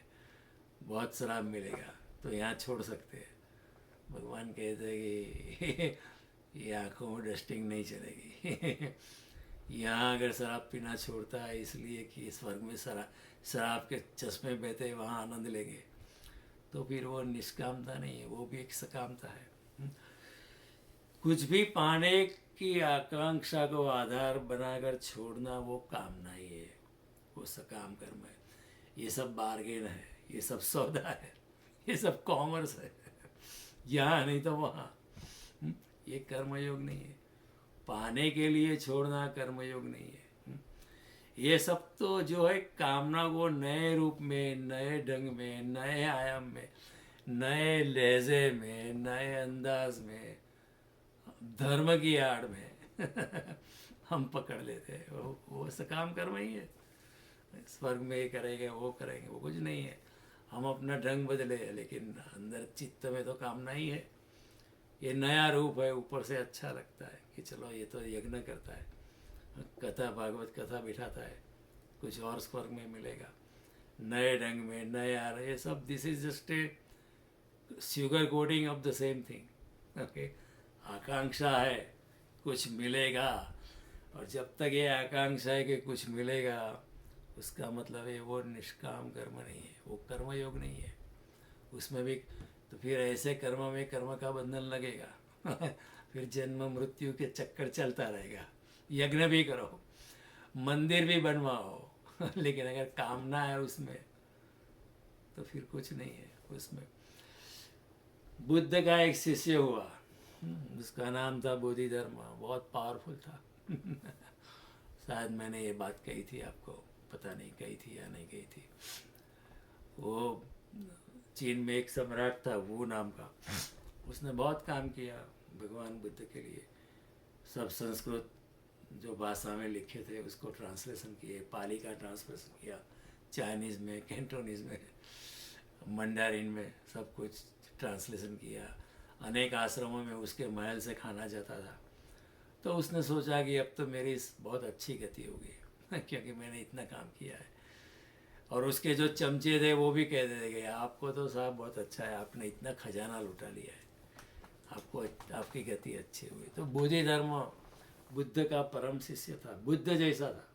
Speaker 1: बहुत शराब मिलेगा, तो यहाँ छोड़ सकते हैं। भगवान कहते हैं कि ये आँखों में डस्टिंग नहीं चलेगी। यहाँ अगर शराब पीना छोड़ता है इसलिए कि स्वर्ग में शराब के चश्मे बहते हैं, वहाँ आनंद लेंगे, तो फिर वो निष्कामता नहीं है, वो भी एक सकामता है। कुछ भी पाने की आकांक्षा को आधार बनाकर छोड़ना वो कामना ही है, वो सकाम कर्म है। ये सब बार्गेन है, ये सब सौदा है, ये सब कॉमर्स है। यहाँ नहीं तो वहाँ। ये कर्मयोग नहीं है। पाने के लिए छोड़ना कर्मयोग नहीं है। ये सब तो जो है कामना को नए रूप में, नए ढंग में, नए आयाम में, नए लहजे में, नए अंदाज में, धर्म की आड़ में हम पकड़ लेते हैं। वो सकाम कर्म ही है। स्वर्ग में ये करेंगे, वो करेंगे, वो कुछ नहीं है। हम अपना ढंग बदले, लेकिन अंदर चित्त में तो कामना ही है। ये नया रूप है, ऊपर से अच्छा लगता है कि चलो ये तो यज्ञ करता है, कथा भागवत कथा बिठाता है, कुछ और स्वर्ग में मिलेगा नए ढंग में, नए आ रहे, ये सब this is just a sugar coating of the same thing. Okay, आकांक्षा है कुछ मिलेगा, और जब तक ये आकांक्षा है कि कुछ मिलेगा, उसका मतलब है वो निष्काम कर्म नहीं है, वो कर्मयोग नहीं है। उसमें भी तो फिर ऐसे कर्म में कर्म का बंधन लगेगा। फिर जन्म मृत्यु के चक्कर चलता रहेगा। यज्ञ भी करो, मंदिर भी बनवाओ, लेकिन अगर कामना है उसमें, तो फिर कुछ नहीं है उसमें। बुद्ध का एक शिष्य हुआ, उसका नाम था बोधिधर्म, बहुत पावरफुल था। शायद मैंने ये बात कही थी आपको, पता नहीं कही थी या नहीं कही थी। वो चीन में एक सम्राट था वो नाम का, उसने बहुत काम किया भगवान बुद्ध के लिए। सब संस्कृत जो भाषा में लिखे थे उसको ट्रांसलेशन किए, पाली का ट्रांसलेशन किया, चाइनीज़ में, कैंटोनीज़ में, मंडारिन में, सब कुछ ट्रांसलेशन किया। अनेक आश्रमों में उसके महल से खाना जाता था। तो उसने सोचा कि अब तो मेरी बहुत अच्छी गति होगी, क्योंकि मैंने इतना काम किया है। और उसके जो चमचे थे वो भी कह देते कि आपको तो साहब बहुत अच्छा है, आपने इतना खजाना लुटा लिया है, आपको आपकी गति अच्छी हुई। तो बोधि धर्म बुद्ध का परम शिष्य था, बुद्ध जैसा था।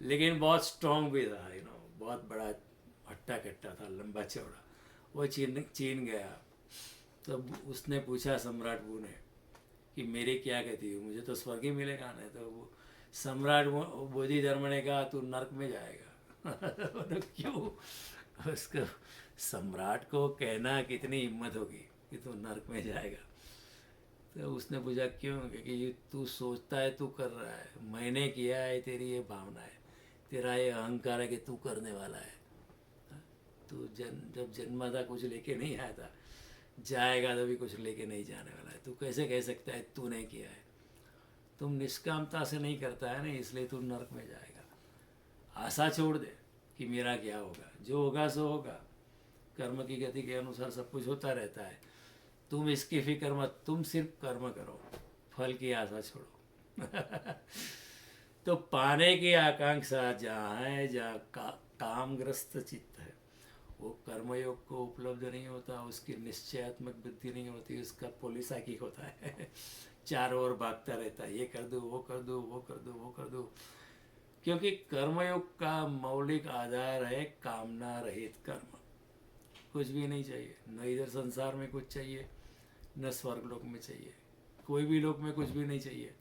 Speaker 1: लेकिन बहुत स्ट्रांग भी था, बहुत बड़ा हट्टा कट्टा था, लंबा चौड़ा। वो चीन गया, तो उसने पूछा सम्राट बू ने कि मेरी क्या गति हुई, मुझे तो स्वर्ग ही मिलेगा ना। तो वो सम्राट बोधि धर्म ने कहा तू नर्क में जाएगा। तो क्यों? उसको सम्राट को कहना कितनी हिम्मत होगी कि तू नर्क में जाएगा। तो उसने पूछा क्यों? क्योंकि तू सोचता है तू कर रहा है, मैंने किया है, तेरी ये भावना है, तेरा ये अहंकार है कि तू करने वाला है। तू जब जन्मा था कुछ लेके नहीं आया था, जाएगा तो भी कुछ लेके नहीं जाने वाला है। तू कैसे कह सकता है तू नहीं किया है? तुम निष्कामता से नहीं करता है ना, इसलिए तू नर्क में जाएगा। आशा छोड़ दे कि मेरा क्या होगा, जो होगा सो होगा। कर्म की गति के अनुसार सब कुछ होता रहता है। तुम इसकी फिक्र मत, तुम सिर्फ कर्म करो, फल की आशा छोड़ो। तो पाने की आकांक्षा जहाँ है, जहाँ कामग्रस्त चित्त है, वो कर्मयोग को उपलब्ध नहीं होता, उसकी निश्चयात्मक बुद्धि नहीं होती, उसका पोलिसाइकिक होता है। चारों ओर भागता रहता है, ये कर दूँ, वो कर दूँ, वो कर दूँ, वो कर दूँ। क्योंकि कर्मयोग का मौलिक आधार है कामना रहित कर्म। कुछ भी नहीं चाहिए, न इधर संसार में कुछ चाहिए, न स्वर्गलोक में चाहिए, कोई भी लोक में कुछ भी नहीं चाहिए।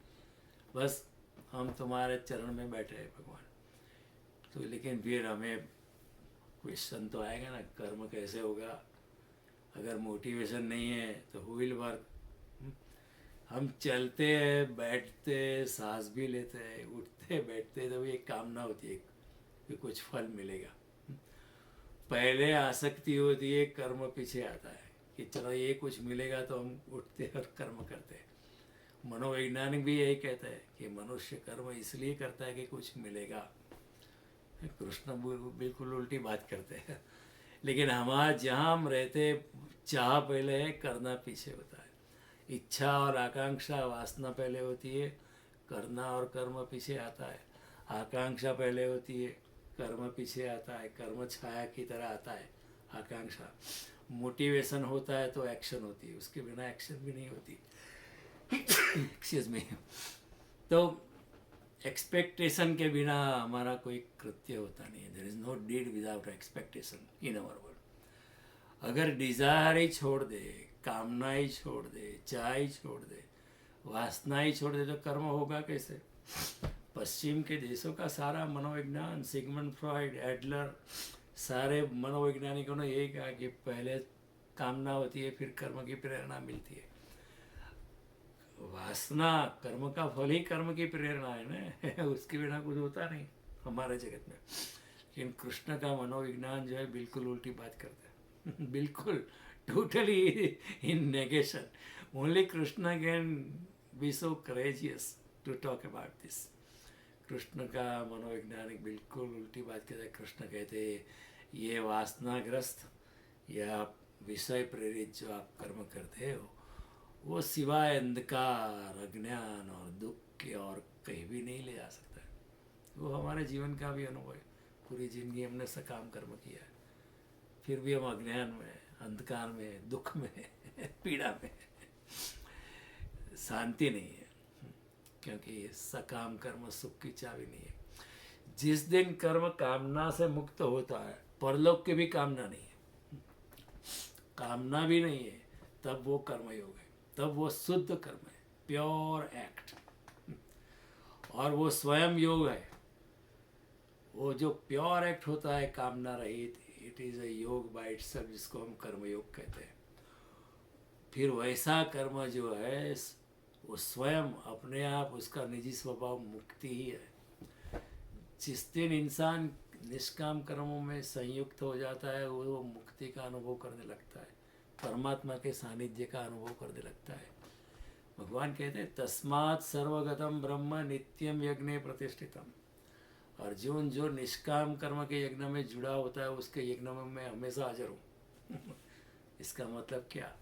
Speaker 1: बस हम तुम्हारे चरण में बैठे हैं भगवान। तो लेकिन फिर हमें क्वेश्चन तो आएगा ना, कर्म कैसे होगा? अगर मोटिवेशन नहीं है तो हुई वर्क। हम चलते हैं, बैठते, सांस भी लेते हैं, उठते बैठते, तो एक कामना होती है कि कुछ फल मिलेगा। पहले आसक्ति होती है, कर्म पीछे आता है कि चलो ये कुछ मिलेगा, तो हम उठते और कर्म करते हैं। मनोवैज्ञानिक भी यही कहता है कि मनुष्य कर्म इसलिए करता है कि कुछ मिलेगा। कृष्ण बिल्कुल उल्टी बात करते हैं। लेकिन हमारा जहाँ हम रहते, चाह पहले है, करना पीछे होता है। इच्छा और आकांक्षा, वासना पहले होती है, करना और कर्म पीछे आता है। आकांक्षा पहले होती है, कर्म पीछे आता है। कर्म छाया की तरह आता है, आकांक्षा। मोटिवेशन होता है तो एक्शन होती है, उसके बिना एक्शन भी नहीं होती। Excuse me. तो एक्सपेक्टेशन के बिना हमारा कोई कृत्य होता नहीं है। There is no deed without expectation in our world. अगर डिजायर ही छोड़ दे, कामना ही छोड़ दे, चाह ही छोड़ दे, वासना ही छोड़ दे, तो कर्म होगा कैसे? पश्चिम के देशों का सारा मनोविज्ञान, सिगमंड फ्रॉइड, एडलर, सारे मनोवैज्ञानिकों ने यही कहा कि पहले कामना होती है, फिर कर्म की प्रेरणा मिलती है। वासना कर्म का फल ही कर्म की प्रेरणा है ना। उसके बिना कुछ होता नहीं हमारे जगत में। लेकिन कृष्ण का मनोविज्ञान जो है बिल्कुल उल्टी बात करता है। बिल्कुल totally in negation. Only Krishna can be so courageous to talk about this. Krishna का मनोवैज्ञानिक बिल्कुल उल्टी बात कहता है। कृष्ण कहते हैं ये वासनाग्रस्त या विषय प्रेरित जो आप कर्म करते हो, वो सिवाय अंधकार, अज्ञान और दुख के और कहीं भी नहीं ले जा सकता है। वो हमारे जीवन का भी अनुभव है। पूरी जिंदगी हमने सकाम कर्म किया है, फिर भी हम अज्ञान में, अंधकार में, दुख में, पीड़ा में, शांति नहीं है। क्योंकि सकाम कर्म सुख की चाबी नहीं है। जिस दिन कर्म कामना से मुक्त होता है, परलोक की भी कामना नहीं है, कामना भी नहीं है, तब वो कर्मयोग है, तब वो शुद्ध कर्म है, प्योर एक्ट। और वो स्वयं योग है। वो जो प्योर एक्ट होता है कामना रहित, इट इज़ अ योग बाय इटसेल्फ, जिसको हम कर्मयोग कहते हैं। फिर वैसा कर्म जो है वो स्वयं अपने आप, उसका निजी स्वभाव मुक्ति ही है। जिस दिन इंसान निष्काम कर्मों में संयुक्त हो जाता है, वो मुक्ति का अनुभव करने लगता है, परमात्मा के सानिध्य का अनुभव करने लगता है। भगवान कहते हैं तस्मात् सर्वगतम ब्रह्म नित्यम यज्ञ प्रतिष्ठितम। अर्जुन जो निष्काम कर्म के यज्ञ में जुड़ा होता है, उसके यज्ञ में मैं हमेशा हाजिर हूँ। इसका मतलब क्या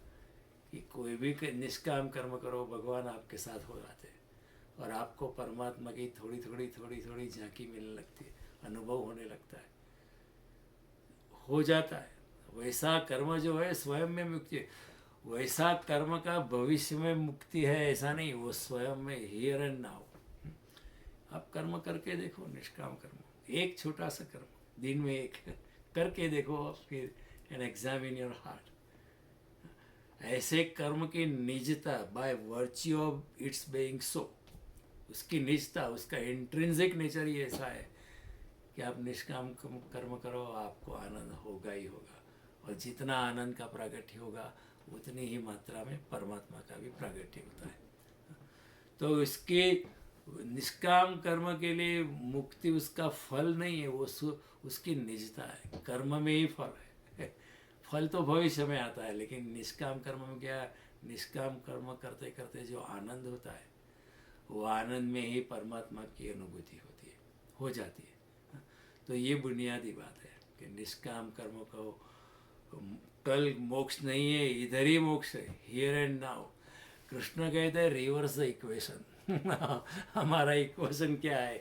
Speaker 1: कि कोई भी निष्काम कर्म करो, भगवान आपके साथ हो जाते हैं और आपको परमात्मा की थोड़ी थोड़ी थोड़ी थोड़ी झांकी मिलने लगती है, अनुभव होने लगता है, हो जाता है। वैसा कर्म जो है स्वयं में मुक्ति है। वैसा कर्म का भविष्य में मुक्ति है ऐसा नहीं, वो स्वयं में हियर एंड नाउ। आप कर्म करके देखो, निष्काम कर्म, एक छोटा सा कर्म दिन में एक करके देखो, फिर एन एग्जामिन योर हार्ट। ऐसे कर्म की निजता, by virtue of its being so, उसकी निजता, उसका इंट्रिंसिक नेचर ही ऐसा है कि आप निष्काम कर्म करो, आपको आनंद होगा ही होगा। और जितना आनंद का प्रागट्य होगा, उतनी ही मात्रा में परमात्मा का भी प्रागट्य होता है। तो इसके निष्काम कर्म के लिए मुक्ति उसका फल नहीं है, वो उसकी निजता है। कर्म में ही फल है। फल तो भविष्य में आता है, लेकिन निष्काम कर्म में क्या, निष्काम कर्म करते करते जो आनंद होता है, वो आनंद में ही परमात्मा की अनुभूति होती है, हो जाती है। तो ये बुनियादी बात है कि निष्काम कर्म को कल मोक्ष नहीं है, इधर ही मोक्ष है, हियर एंड नाउ। कृष्ण कहते हैं रिवर्स द इक्वेशन। हमारा इक्वेशन क्या है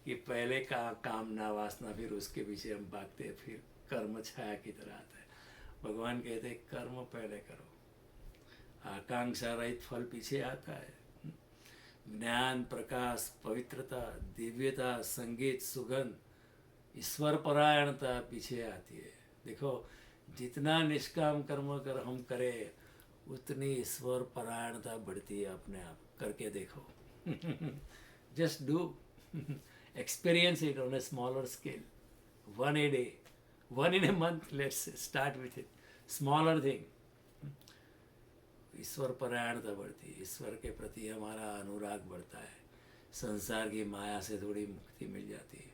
Speaker 1: कि पहले का कामना वासना, फिर उसके पीछे हम भागते हैं, फिर कर्म छाया की तरह आता है। भगवान कहते हैं कर्म पहले करो, आकांक्षा रहित फल पीछे आता है। ज्ञान, प्रकाश, पवित्रता, दिव्यता, संगीत, सुगंध, ईश्वर परायणता पीछे आती है। देखो जितना निष्काम कर्म कर हम करें, उतनी ईश्वर परायणता बढ़ती है अपने आप। करके देखो। Just do, experience it on a smaller scale, 1 a day, 1 in a month, let's start with it, smaller thing. ईश्वर परायणता बढ़ती है, ईश्वर के प्रति हमारा अनुराग बढ़ता है, संसार की माया से थोड़ी मुक्ति मिल जाती है,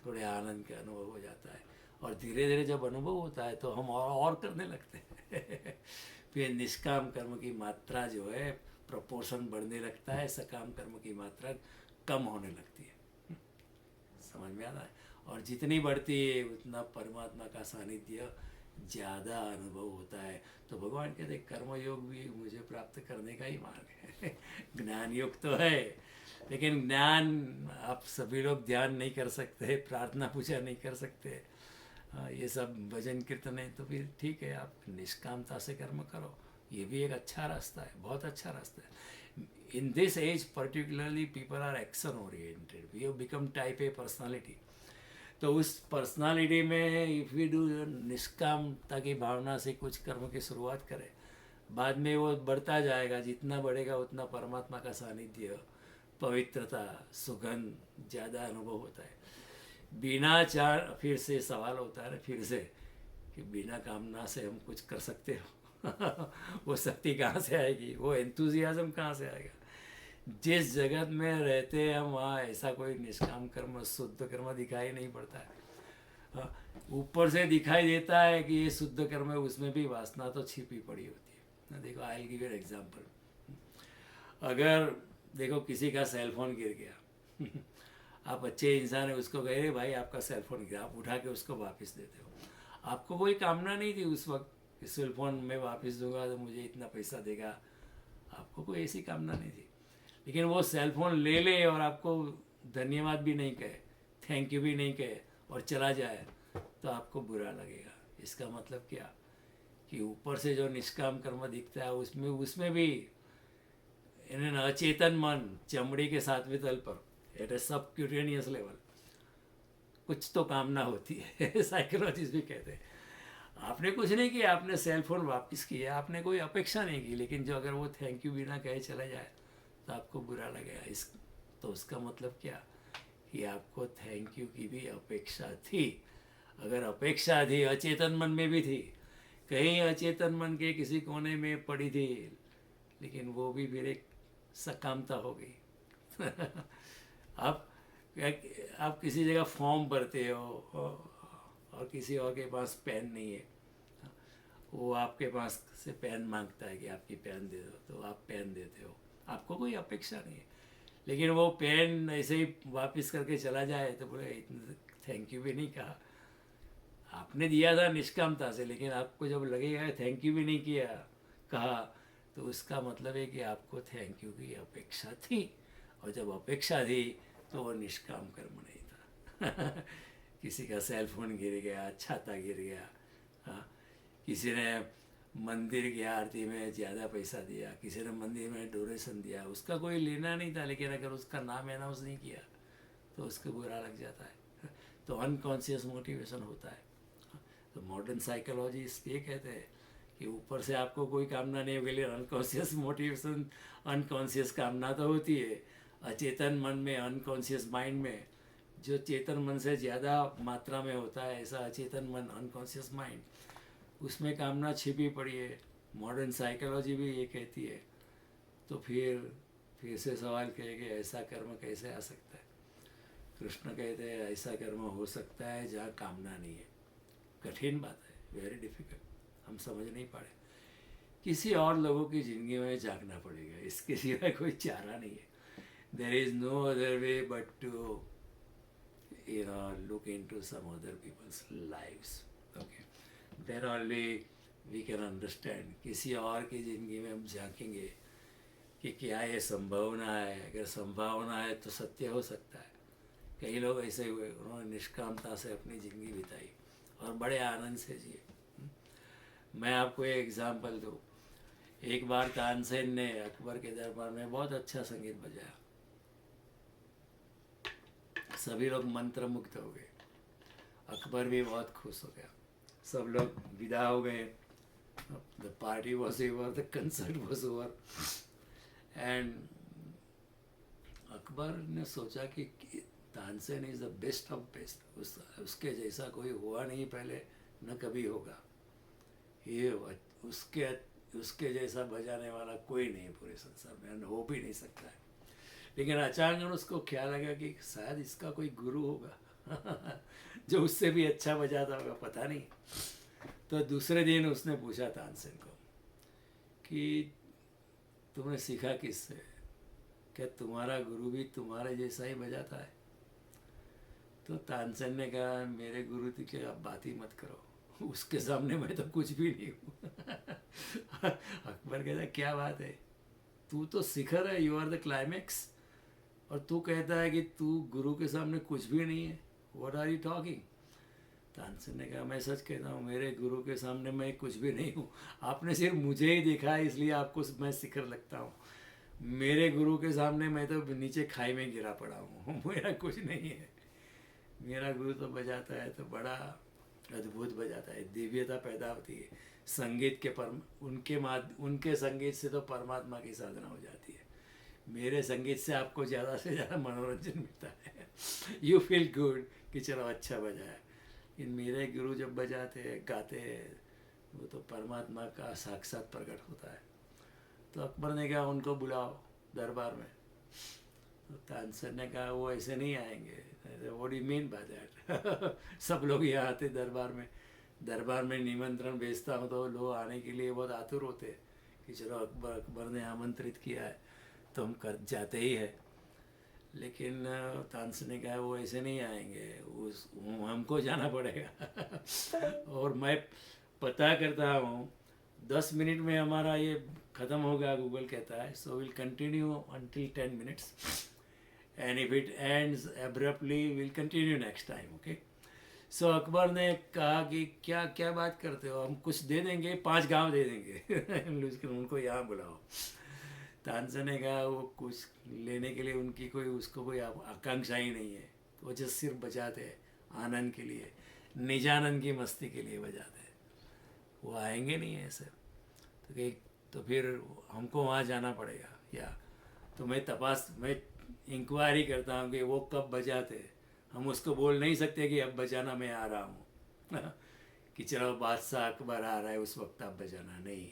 Speaker 1: थोड़े आनंद का अनुभव हो जाता है। और धीरे धीरे जब अनुभव होता है तो हम और करने लगते हैं। फिर निष्काम कर्म की मात्रा जो है प्रोपोर्शन बढ़ने लगता है, सकाम कर्म की मात्रा कम होने लगती है। समझ में आता है? और जितनी बढ़ती है उतना परमात्मा का सानिध्य ज़्यादा अनुभव होता है। तो भगवान कहते कर्म योग भी मुझे प्राप्त करने का ही मार्ग है। ज्ञान योग तो है, लेकिन ज्ञान आप सभी लोग ध्यान नहीं कर सकते, प्रार्थना पूजा नहीं कर सकते, ये सब भजन कीर्तन है, तो फिर ठीक है, आप निष्कामता से कर्म करो। ये भी एक अच्छा रास्ता है, बहुत अच्छा रास्ता है। In this age particularly people are action oriented, we have become type A personality. तो उस पर्सनालिटी में इफ़ वी डू निष्कामता की भावना से कुछ कर्म की शुरुआत करें, बाद में वो बढ़ता जाएगा, जितना बढ़ेगा उतना परमात्मा का सानिध्य, पवित्रता, सुगंध ज़्यादा अनुभव होता है। बिना चार, फिर से सवाल होता है फिर से कि बिना कामना से हम कुछ कर सकते हो? वो शक्ति कहाँ से आएगी, वो एंथुजियाज्म कहाँ से आएगा? जिस जगत में रहते हैं हम, वहाँ ऐसा कोई निष्काम कर्म, शुद्ध कर्म दिखाई नहीं पड़ता है। ऊपर से दिखाई देता है कि ये शुद्ध कर्म है, उसमें भी वासना तो छिपी पड़ी होती है। देखो, I will give an example. अगर देखो किसी का सेल फोन गिर गया, आप अच्छे इंसान है, उसको कहे भाई आपका सेल फोन गिरा, आप उठा के उसको वापस देते हो। आपको कोई कामना नहीं थी उस वक्त कि सेल फोन मैं वापस दूंगा तो मुझे इतना पैसा देगा, आपको कोई ऐसी कामना नहीं थी। लेकिन वो सेल फोन ले ले और आपको धन्यवाद भी नहीं कहे, थैंक यू भी नहीं कहे और चला जाए, तो आपको बुरा लगेगा। इसका मतलब क्या कि ऊपर से जो निष्काम कर्म दिखता है, उसमें उसमें भी इन अचेतन मन, चमड़ी के सातवें तल पर, एट ए सबक्यूटेनियस लेवल, कुछ तो कामना होती है। साइकोलॉजिस्ट भी कहते हैं आपने कुछ नहीं किया, आपने सेल फोन वापस किया, आपने कोई अपेक्षा नहीं की, लेकिन जो अगर वो थैंक यू बिना कहे चला जाए तो आपको बुरा लगेगा। इस तो उसका मतलब क्या कि आपको थैंक यू की भी अपेक्षा थी। अगर अपेक्षा थी, अचेतन मन में भी थी, कहीं अचेतन मन के किसी कोने में पड़ी थी, लेकिन वो भी फिर एक सकामता हो गई। आप किसी जगह फॉर्म भरते हो और किसी और के पास पेन नहीं है, वो आपके पास से पेन मांगता है कि आपकी पेन दे दो, तो आप पेन देते हो, आपको कोई अपेक्षा नहीं है। लेकिन वो पेन ऐसे ही वापस करके चला जाए तो बोले इतना थैंक यू भी नहीं कहा, आपने दिया था निष्कामता से, लेकिन आपको जब लगेगा थैंक यू भी नहीं किया कहा, तो उसका मतलब है कि आपको थैंक यू की अपेक्षा थी, और जब अपेक्षा थी तो वो निष्काम कर्म नहीं था। किसी का सेल फोन गिर गया, छाता गिर गया, हाँ, किसी ने मंदिर की आरती में ज़्यादा पैसा दिया, किसी ने मंदिर में डोनेशन दिया, उसका कोई लेना नहीं था, लेकिन अगर उसका नाम अनाउंस नहीं किया तो उसको बुरा लग जाता है। तो अनकॉन्शियस मोटिवेशन होता है। तो मॉडर्न साइकोलॉजिस्ट ये कहते हैं कि ऊपर से आपको कोई कामना नहीं होगी, लेकिन अनकॉन्शियस मोटिवेशन, अनकॉन्शियस कामना तो होती है। अचेतन मन में, अनकॉन्शियस माइंड में, जो चेतन मन से ज़्यादा मात्रा में होता है, ऐसा अचेतन मन, अनकॉन्शियस माइंड, उसमें कामना छिपी पड़ी है। मॉडर्न साइकोलॉजी भी ये कहती है। तो फिर से सवाल करेंगे ऐसा कर्म कैसे आ सकता है? कृष्ण कहते हैं ऐसा कर्म हो सकता है जहाँ कामना नहीं है। कठिन बात है, वेरी डिफिकल्ट, हम समझ नहीं पाए। किसी और लोगों की ज़िंदगी में झांकना पड़ेगा, इसके सिवाय कोई चारा नहीं है। There is no other way but to look into some other people's lives. Okay, then only we can understand. किसी और की ज़िंदगी में हम झांकेंगे कि क्या ये संभावना है। अगर संभावना है तो सत्य हो सकता है। कई लोग ऐसे हुए, उन्होंने निष्कामता से अपनी ज़िंदगी बिताई और बड़े आनंद से जिए। मैं आपको एक एग्जांपल दूँ। एक बार तानसेन ने अकबर के दरबार में बहुत अच्छा संगीत बजाया, सभी लोग मंत्र मुग्ध हो गए, अकबर भी बहुत खुश हो गया, सब लोग विदा हो गए। The party was over, the concert was over, and Akbar ने सोचा कि Tansen is the best of best, उसके जैसा कोई हुआ नहीं पहले, न कभी होगा। ये उसके जैसा बजाने वाला कोई नहीं पूरे संसार में, हो भी नहीं सकता है। लेकिन अचानक उसको ख्याल लगा कि शायद इसका कोई गुरु होगा जो उससे भी अच्छा बजाता होगा, पता नहीं। तो दूसरे दिन उसने पूछा तानसेन को कि तुमने सीखा किससे? क्या तुम्हारा गुरु भी तुम्हारे जैसा ही बजाता है? तो तानसेन ने कहा मेरे गुरु की आप बात ही मत करो, उसके सामने मैं तो कुछ भी नहीं हूँ। अकबर कहता है क्या बात है, तू तो शिखर है, यू आर द क्लाइमेक्स, और तू कहता है कि तू गुरु के सामने कुछ भी नहीं है, what are you talking. Tansen ने कहा मैं सच कहता हूँ, मेरे गुरु के सामने मैं कुछ भी नहीं हूँ। आपने सिर्फ मुझे ही देखा है इसलिए आपको मैं शिखर लगता हूँ। मेरे गुरु के सामने मैं तो नीचे खाई में गिरा पड़ा हूँ। मेरा कुछ नहीं है। मेरा गुरु तो बजाता है तो बड़ा अद्भुत बजाता है, दिव्यता पैदा होती है संगीत के उनके संगीत से तो परमात्मा की साधना हो जाती है। मेरे संगीत से आपको ज़्यादा से ज़्यादा मनोरंजन मिलता है। यू फील गुड कि चलो अच्छा बजाया। लेकिन मेरे गुरु जब बजाते हैं गाते हैं, वो तो परमात्मा का साक्षात प्रकट होता है। तो अकबर ने कहा उनको बुलाओ दरबार में। तो तानसेन ने कहा वो ऐसे नहीं आएंगे। What do you mean by that. सब लोग यहाँ आते दरबार में निमंत्रण भेजता हूँ तो लोग आने के लिए बहुत आतुर होते हैं कि चलो अकबर ने आमंत्रित किया है तो हम कर जाते ही है। लेकिन तानसेन ने कहा वो ऐसे नहीं आएंगे, हमको जाना पड़ेगा। और मैं पता करता हूँ 10 मिनट में हमारा ये ख़त्म होगा, गूगल कहता है। So will continue until 10 minutes and if it ends abruptly will continue next time, okay. So Akbar ने कहा कि क्या क्या बात करते हो, हम कुछ दे देंगे, 5 गांव दे देंगे। उनको यहाँ बुलाओ। तानसेन ने कहा वो कुछ लेने के लिए उनकी उसको कोई आकांक्षा ही नहीं है। वो जो सिर्फ बजाते हैं आनंद के लिए, निजानंद की मस्ती के लिए बजाते हैं। वो आएंगे नहीं ऐसे। तो फिर हमको वहाँ जाना पड़ेगा। या तो मैं इंक्वायरी करता हूँ कि वो कब बजाते हैं। हम उसको बोल नहीं सकते कि अब बजाना मैं आ रहा हूँ। कि चलो बादशाह अकबर आ रहा है उस वक्त आप बजाना नहीं।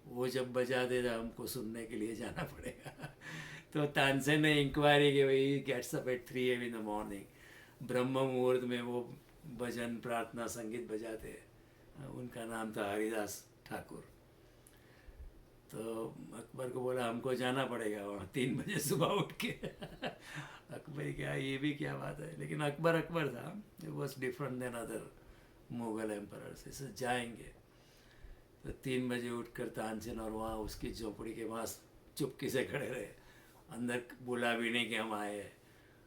Speaker 1: वो जब बजा दे तो हमको सुनने के लिए जाना पड़ेगा। तो तानसेन ने इंक्वायरी की, वही gets up at 3 AM in the morning. ब्रह्म मुहूर्त में वो भजन प्रार्थना संगीत बजाते हैं। उनका नाम था हरिदास ठाकुर। तो अकबर को बोला हमको जाना पड़ेगा वहाँ 3 बजे सुबह उठ के। अकबर क्या ये भी क्या बात है। लेकिन अकबर था, it was different than other Mughal emperors. इसे जाएंगे तो 3 बजे उठकर तानसेन और वहाँ उसकी झोपड़ी के पास चुपके से खड़े रहे। अंदर बोला भी नहीं कि हम आए हैं।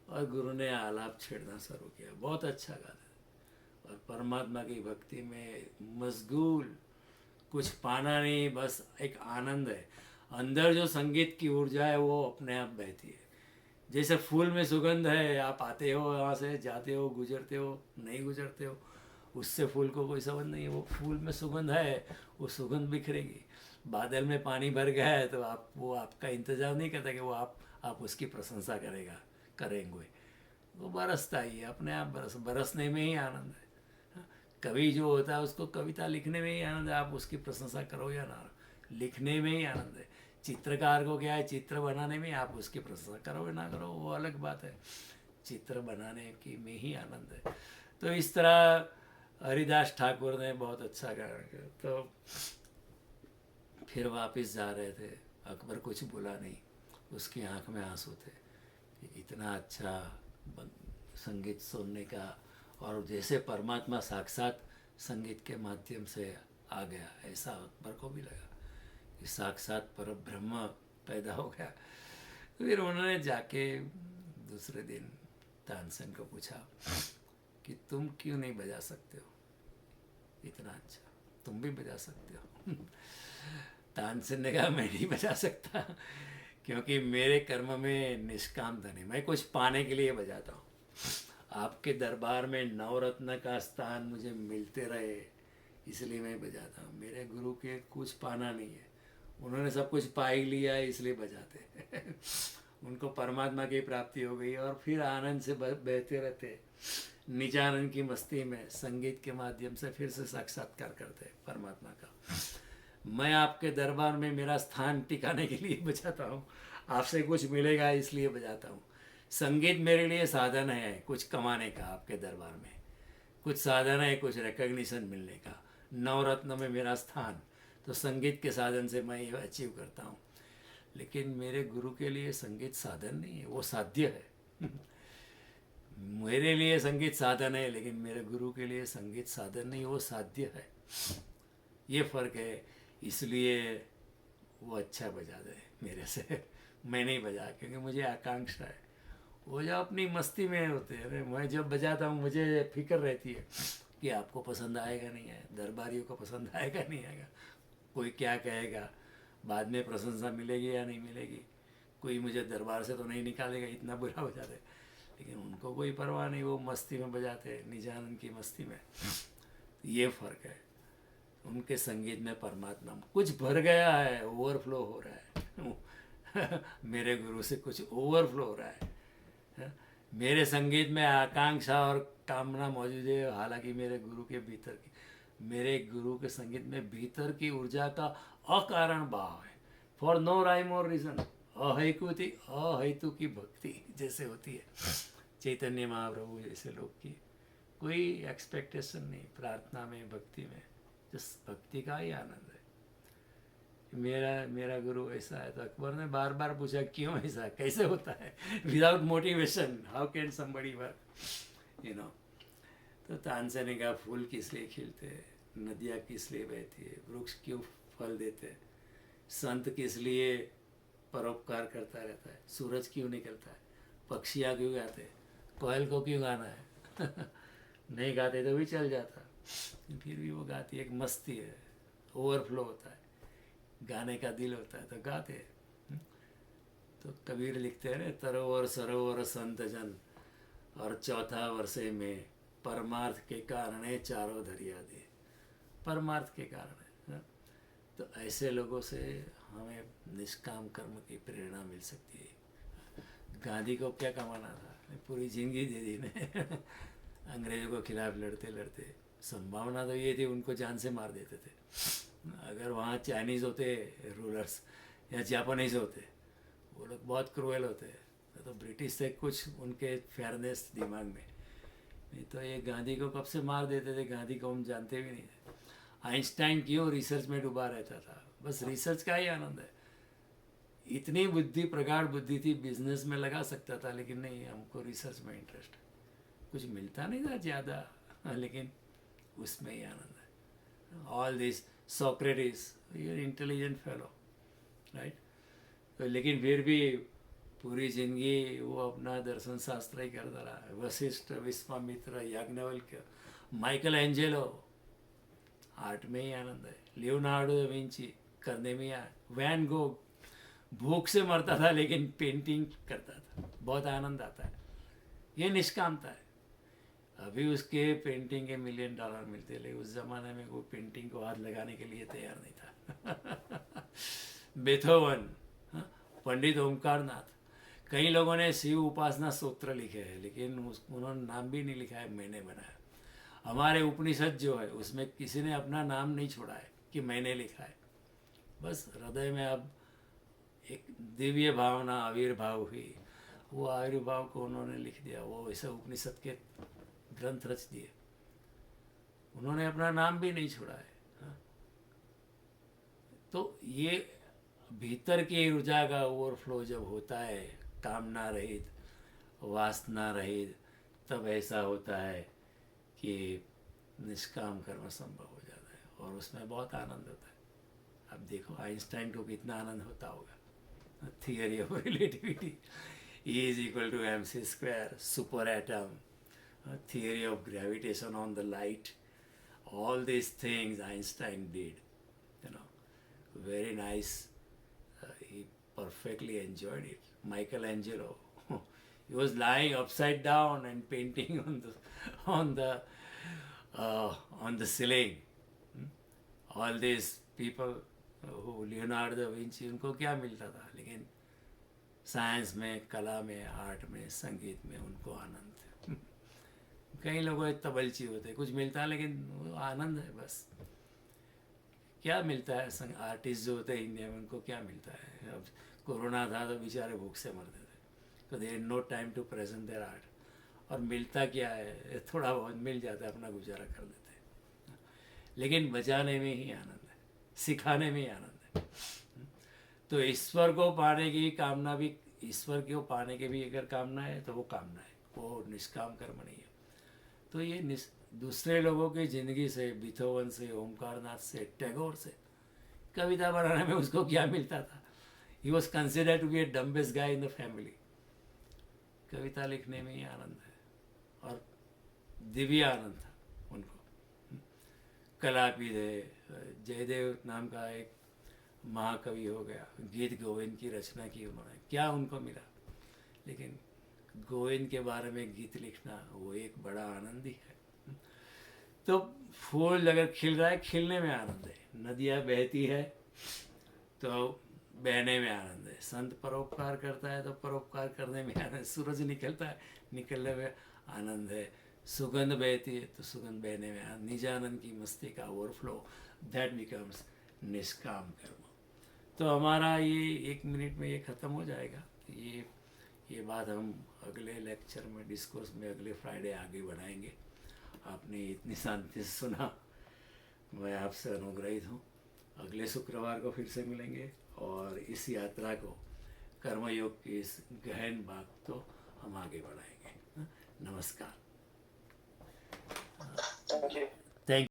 Speaker 1: और गुरु ने आलाप छेड़ना शुरू किया। बहुत अच्छा गाते और परमात्मा की भक्ति में मशगूल, कुछ पाना नहीं, बस एक आनंद है। अंदर जो संगीत की ऊर्जा है वो अपने आप बहती है। जैसे फूल में सुगंध है, आप आते हो वहाँ से, जाते हो, गुजरते हो, नहीं गुजरते हो, उससे फूल को कोई संबंध नहीं है। वो फूल में सुगंध है, वो सुगंध बिखरेगी। बादल में पानी भर गया है तो वो आपका इंतज़ार नहीं करता कि वो आप उसकी प्रशंसा करेंगे। वो बरसता ही है, अपने आप बरसने में ही आनंद है। कवि जो होता है उसको कविता लिखने में ही आनंद है, आप उसकी प्रशंसा करो या ना, लिखने में ही आनंद है। चित्रकार को क्या है, चित्र बनाने में, आप उसकी प्रशंसा करो या ना करो वो अलग बात है, चित्र बनाने की में ही आनंद है। तो इस तरह हरिदास ठाकुर ने बहुत अच्छा गाया। तो फिर वापस जा रहे थे, अकबर कुछ बोला नहीं, उसकी आंख में आंसू थे कि इतना अच्छा संगीत सुनने का, और जैसे परमात्मा साक्षात संगीत के माध्यम से आ गया, ऐसा अकबर को भी लगा कि साक्षात पर ब्रह्म पैदा हो गया। फिर उन्होंने जाके दूसरे दिन तानसेन को पूछा कि तुम क्यों नहीं बजा सकते हो इतना अच्छा, तुम भी बजा सकते हो। तानसेन ने कहा मैं नहीं बजा सकता, क्योंकि मेरे कर्म में निष्काम धन है, मैं कुछ पाने के लिए बजाता हूँ। आपके दरबार में नवरत्न का स्थान मुझे मिलते रहे इसलिए मैं बजाता हूँ। मेरे गुरु के कुछ पाना नहीं है, उन्होंने सब कुछ पा ही लिया है इसलिए बजाते हैं। उनको परमात्मा की प्राप्ति हो गई और फिर आनंद से बहते रहते, निजानंद की मस्ती में संगीत के माध्यम से फिर से साक्षात्कार करते परमात्मा का। मैं आपके दरबार में मेरा स्थान टिकाने के लिए बजाता हूँ, आपसे कुछ मिलेगा इसलिए बजाता हूँ। संगीत मेरे लिए साधन है कुछ कमाने का, आपके दरबार में कुछ साधन है, कुछ रिकग्निशन मिलने का। नवरत्न में मेरा स्थान, तो संगीत के साधन से मैं ये अचीव करता हूँ। लेकिन मेरे गुरु के लिए संगीत साधन नहीं है, वो साध्य है। मेरे लिए संगीत साधन है, लेकिन मेरे गुरु के लिए संगीत साधन नहीं, वो साध्य है। ये फ़र्क है। इसलिए वो अच्छा बजा दे मेरे से, मैं नहीं बजा, क्योंकि मुझे आकांक्षा है। वो जो अपनी मस्ती में होते हैं, मैं जब बजाता हूँ मुझे फिक्र रहती है कि आपको पसंद आएगा नहीं आएगा, दरबारियों को पसंद आएगा नहीं आएगा, कोई क्या कहेगा, बाद में प्रशंसा मिलेगी या नहीं मिलेगी, कोई मुझे दरबार से तो नहीं निकालेगा, इतना बुरा बजाते। लेकिन उनको कोई परवाह नहीं, वो मस्ती में बजाते, निजानंद की मस्ती में। ये फ़र्क है। उनके संगीत में परमात्मा कुछ भर गया है, ओवरफ्लो हो रहा है। मेरे गुरु से कुछ ओवरफ्लो हो रहा है। मेरे संगीत में आकांक्षा और कामना मौजूद है, हालांकि मेरे गुरु के भीतर की, मेरे गुरु के संगीत में भीतर की ऊर्जा का अकारण भाव है। फॉर नो राइम और रीजन, अहेतु की भक्ति जैसे होती है चैतन्य महाप्रभु जैसे लोग की, कोई एक्सपेक्टेशन नहीं प्रार्थना में, भक्ति में, जिस भक्ति का ही आनंद है। मेरा गुरु ऐसा है। तो अकबर ने बार बार पूछा क्यों ऐसा, कैसे होता है, without motivation how can somebody work, you know. तो तानसेन ने कहा फूल किस लिए खिलते हैं, नदियाँ किस लिए बहती है, वृक्ष क्यों फल देते हैं, संत किस लिए परोपकार करता रहता है, सूरज क्यों निकलता है, पक्षियाँ क्यों गाते हैं, कोयल को क्यों गाना है। नहीं गाते तो भी चल जाता, फिर भी वो गाती है। एक मस्ती है, ओवरफ्लो होता है, गाने का दिल होता है तो गाते हैं। तो कबीर लिखते हैं ना, तरोवर सरोवर संत जन और चौथा वर्षे में परमार्थ के कारण है चारों दरिया दे, परमार्थ के कारण है। तो ऐसे लोगों से हमें निष्काम कर्म की प्रेरणा मिल सकती है। गांधी को क्या कमाना था, पूरी जिंदगी दे दी ने अंग्रेज़ों को खिलाफ लड़ते लड़ते। संभावना तो ये थी उनको जान से मार देते थे। अगर वहाँ चाइनीज़ होते रूलर्स या जापानीज़ होते, वो लोग बहुत क्रूएल होते हैं, तो ब्रिटिश से कुछ उनके फेयरनेस दिमाग में नहीं, तो ये गांधी को कब से मार देते थे। गांधी को हम जानते भी नहीं थे। आइंस्टाइन क्यों रिसर्च में डूबा रहता था, बस रिसर्च का ही आनंद है। इतनी बुद्धि, प्रगाढ़ बुद्धि थी, बिजनेस में लगा सकता था, लेकिन नहीं, हमको रिसर्च में इंटरेस्ट है। कुछ मिलता नहीं था ज़्यादा, लेकिन उसमें ही आनंद है। ऑल दिस सोक्रेटिस, ये इंटेलिजेंट फेलो, राइट। लेकिन फिर भी पूरी जिंदगी वो अपना दर्शन शास्त्र ही करता रहा। Vashishtha, Vishwamitra, Yajnavalkya, Michael Angelo, art में ही आनंद है। लियोनार्डो दा विंची करने में ही, वैन गोग भूख से मरता था लेकिन पेंटिंग करता था, बहुत आनंद आता है। ये निष्कामता है। अभी उसके पेंटिंग के $1 मिलियन मिलते, लेकिन उस ज़माने में वो पेंटिंग को हाथ लगाने के लिए तैयार नहीं था। बेथोवन, पंडित ओमकारनाथ, कई लोगों ने शिव उपासना सूत्र लिखे हैं, लेकिन उन्होंने नाम भी नहीं लिखा है, मैंने बनाया। हमारे उपनिषद जो है उसमें किसी ने अपना नाम नहीं छोड़ा है कि मैंने लिखा है। बस हृदय में अब एक दिव्य भावना आविर्भाव हुई, वो आविर्भाव को उन्होंने लिख दिया। वो ऐसे उपनिषद के ग्रंथ रच दिए, उन्होंने अपना नाम भी नहीं छोड़ा है। तो ये भीतर की ऊर्जा का ओवरफ्लो जब होता है, कामना रहित, वासना रहित, तब ऐसा होता है कि निष्काम कर्म संभव हो जाता है, और उसमें बहुत आनंद होता है। अब देखो आइंस्टाइन को कितना आनंद होता होगा। Theory of relativity, E is equal to mc square, super atom, theory of gravitation on the light, all these things Einstein did, you know, very nice. He perfectly enjoyed it. Michelangelo, he was lying upside down and painting on the ceiling. All these people who Leonardo da Vinci, उनको क्या मिलता था, लेकिन science में, कला में, art में, संगीत में उनको आनंद है। कई लोग तबलची होते, कुछ मिलता है लेकिन आनंद है बस। क्या मिलता है आर्टिस्ट जो होते हैं इंडिया में, उनको क्या मिलता है। अब कोरोना था तो बेचारे भूख से मरते थे, तो they no time to present their art. और मिलता क्या है, थोड़ा बहुत मिल जाता है, अपना गुजारा कर देते हैं। लेकिन बजाने में ही आनंद है, सिखाने में ही आनंद है। तो ईश्वर को पाने की कामना भी, ईश्वर को पाने की भी अगर कामना है तो वो कामना है, वो निष्काम कर्म नहीं है। तो ये दूसरे लोगों की ज़िंदगी से, बीथोवन से, ओमकारनाथ से, टैगोर से कविता बनाने में उसको क्या मिलता था? He was considered to be a dumbest guy in the family. कविता लिखने में ही आनंद है, और दिव्य आनंद था उनको। कलापीद है, जयदेव नाम का एक महाकवि हो गया, गीत गोविंद की रचना की उन्होंने, क्या उनको मिला? लेकिन गोविंद के बारे में गीत लिखना वो एक बड़ा आनंद ही है। तो फूल अगर खिल रहा है, खिलने में आनंद है। नदियाँ बहती है तो बहने में आनंद है। संत परोपकार करता है तो परोपकार करने में आनंद है। सूरज निकलता है, निकलने में आनंद है। सुगंध बहती है तो सुगंध बहने में आनंद। निजानंद की मस्ती का ओवरफ्लो, दैट बिकम्स निष्काम कर्म। तो हमारा ये 1 मिनट में ये ख़त्म हो जाएगा। ये बात हम अगले लेक्चर में, डिस्कोर्स में, अगले फ्राइडे आगे बढ़ाएंगे। आपने इतनी शांति से सुना, मैं आपसे अनुग्रहित हूँ। अगले शुक्रवार को फिर से मिलेंगे और इस यात्रा को, कर्मयोग की इस गहन बात को हम आगे बढ़ाएंगे। नमस्कार।
Speaker 2: Thank you.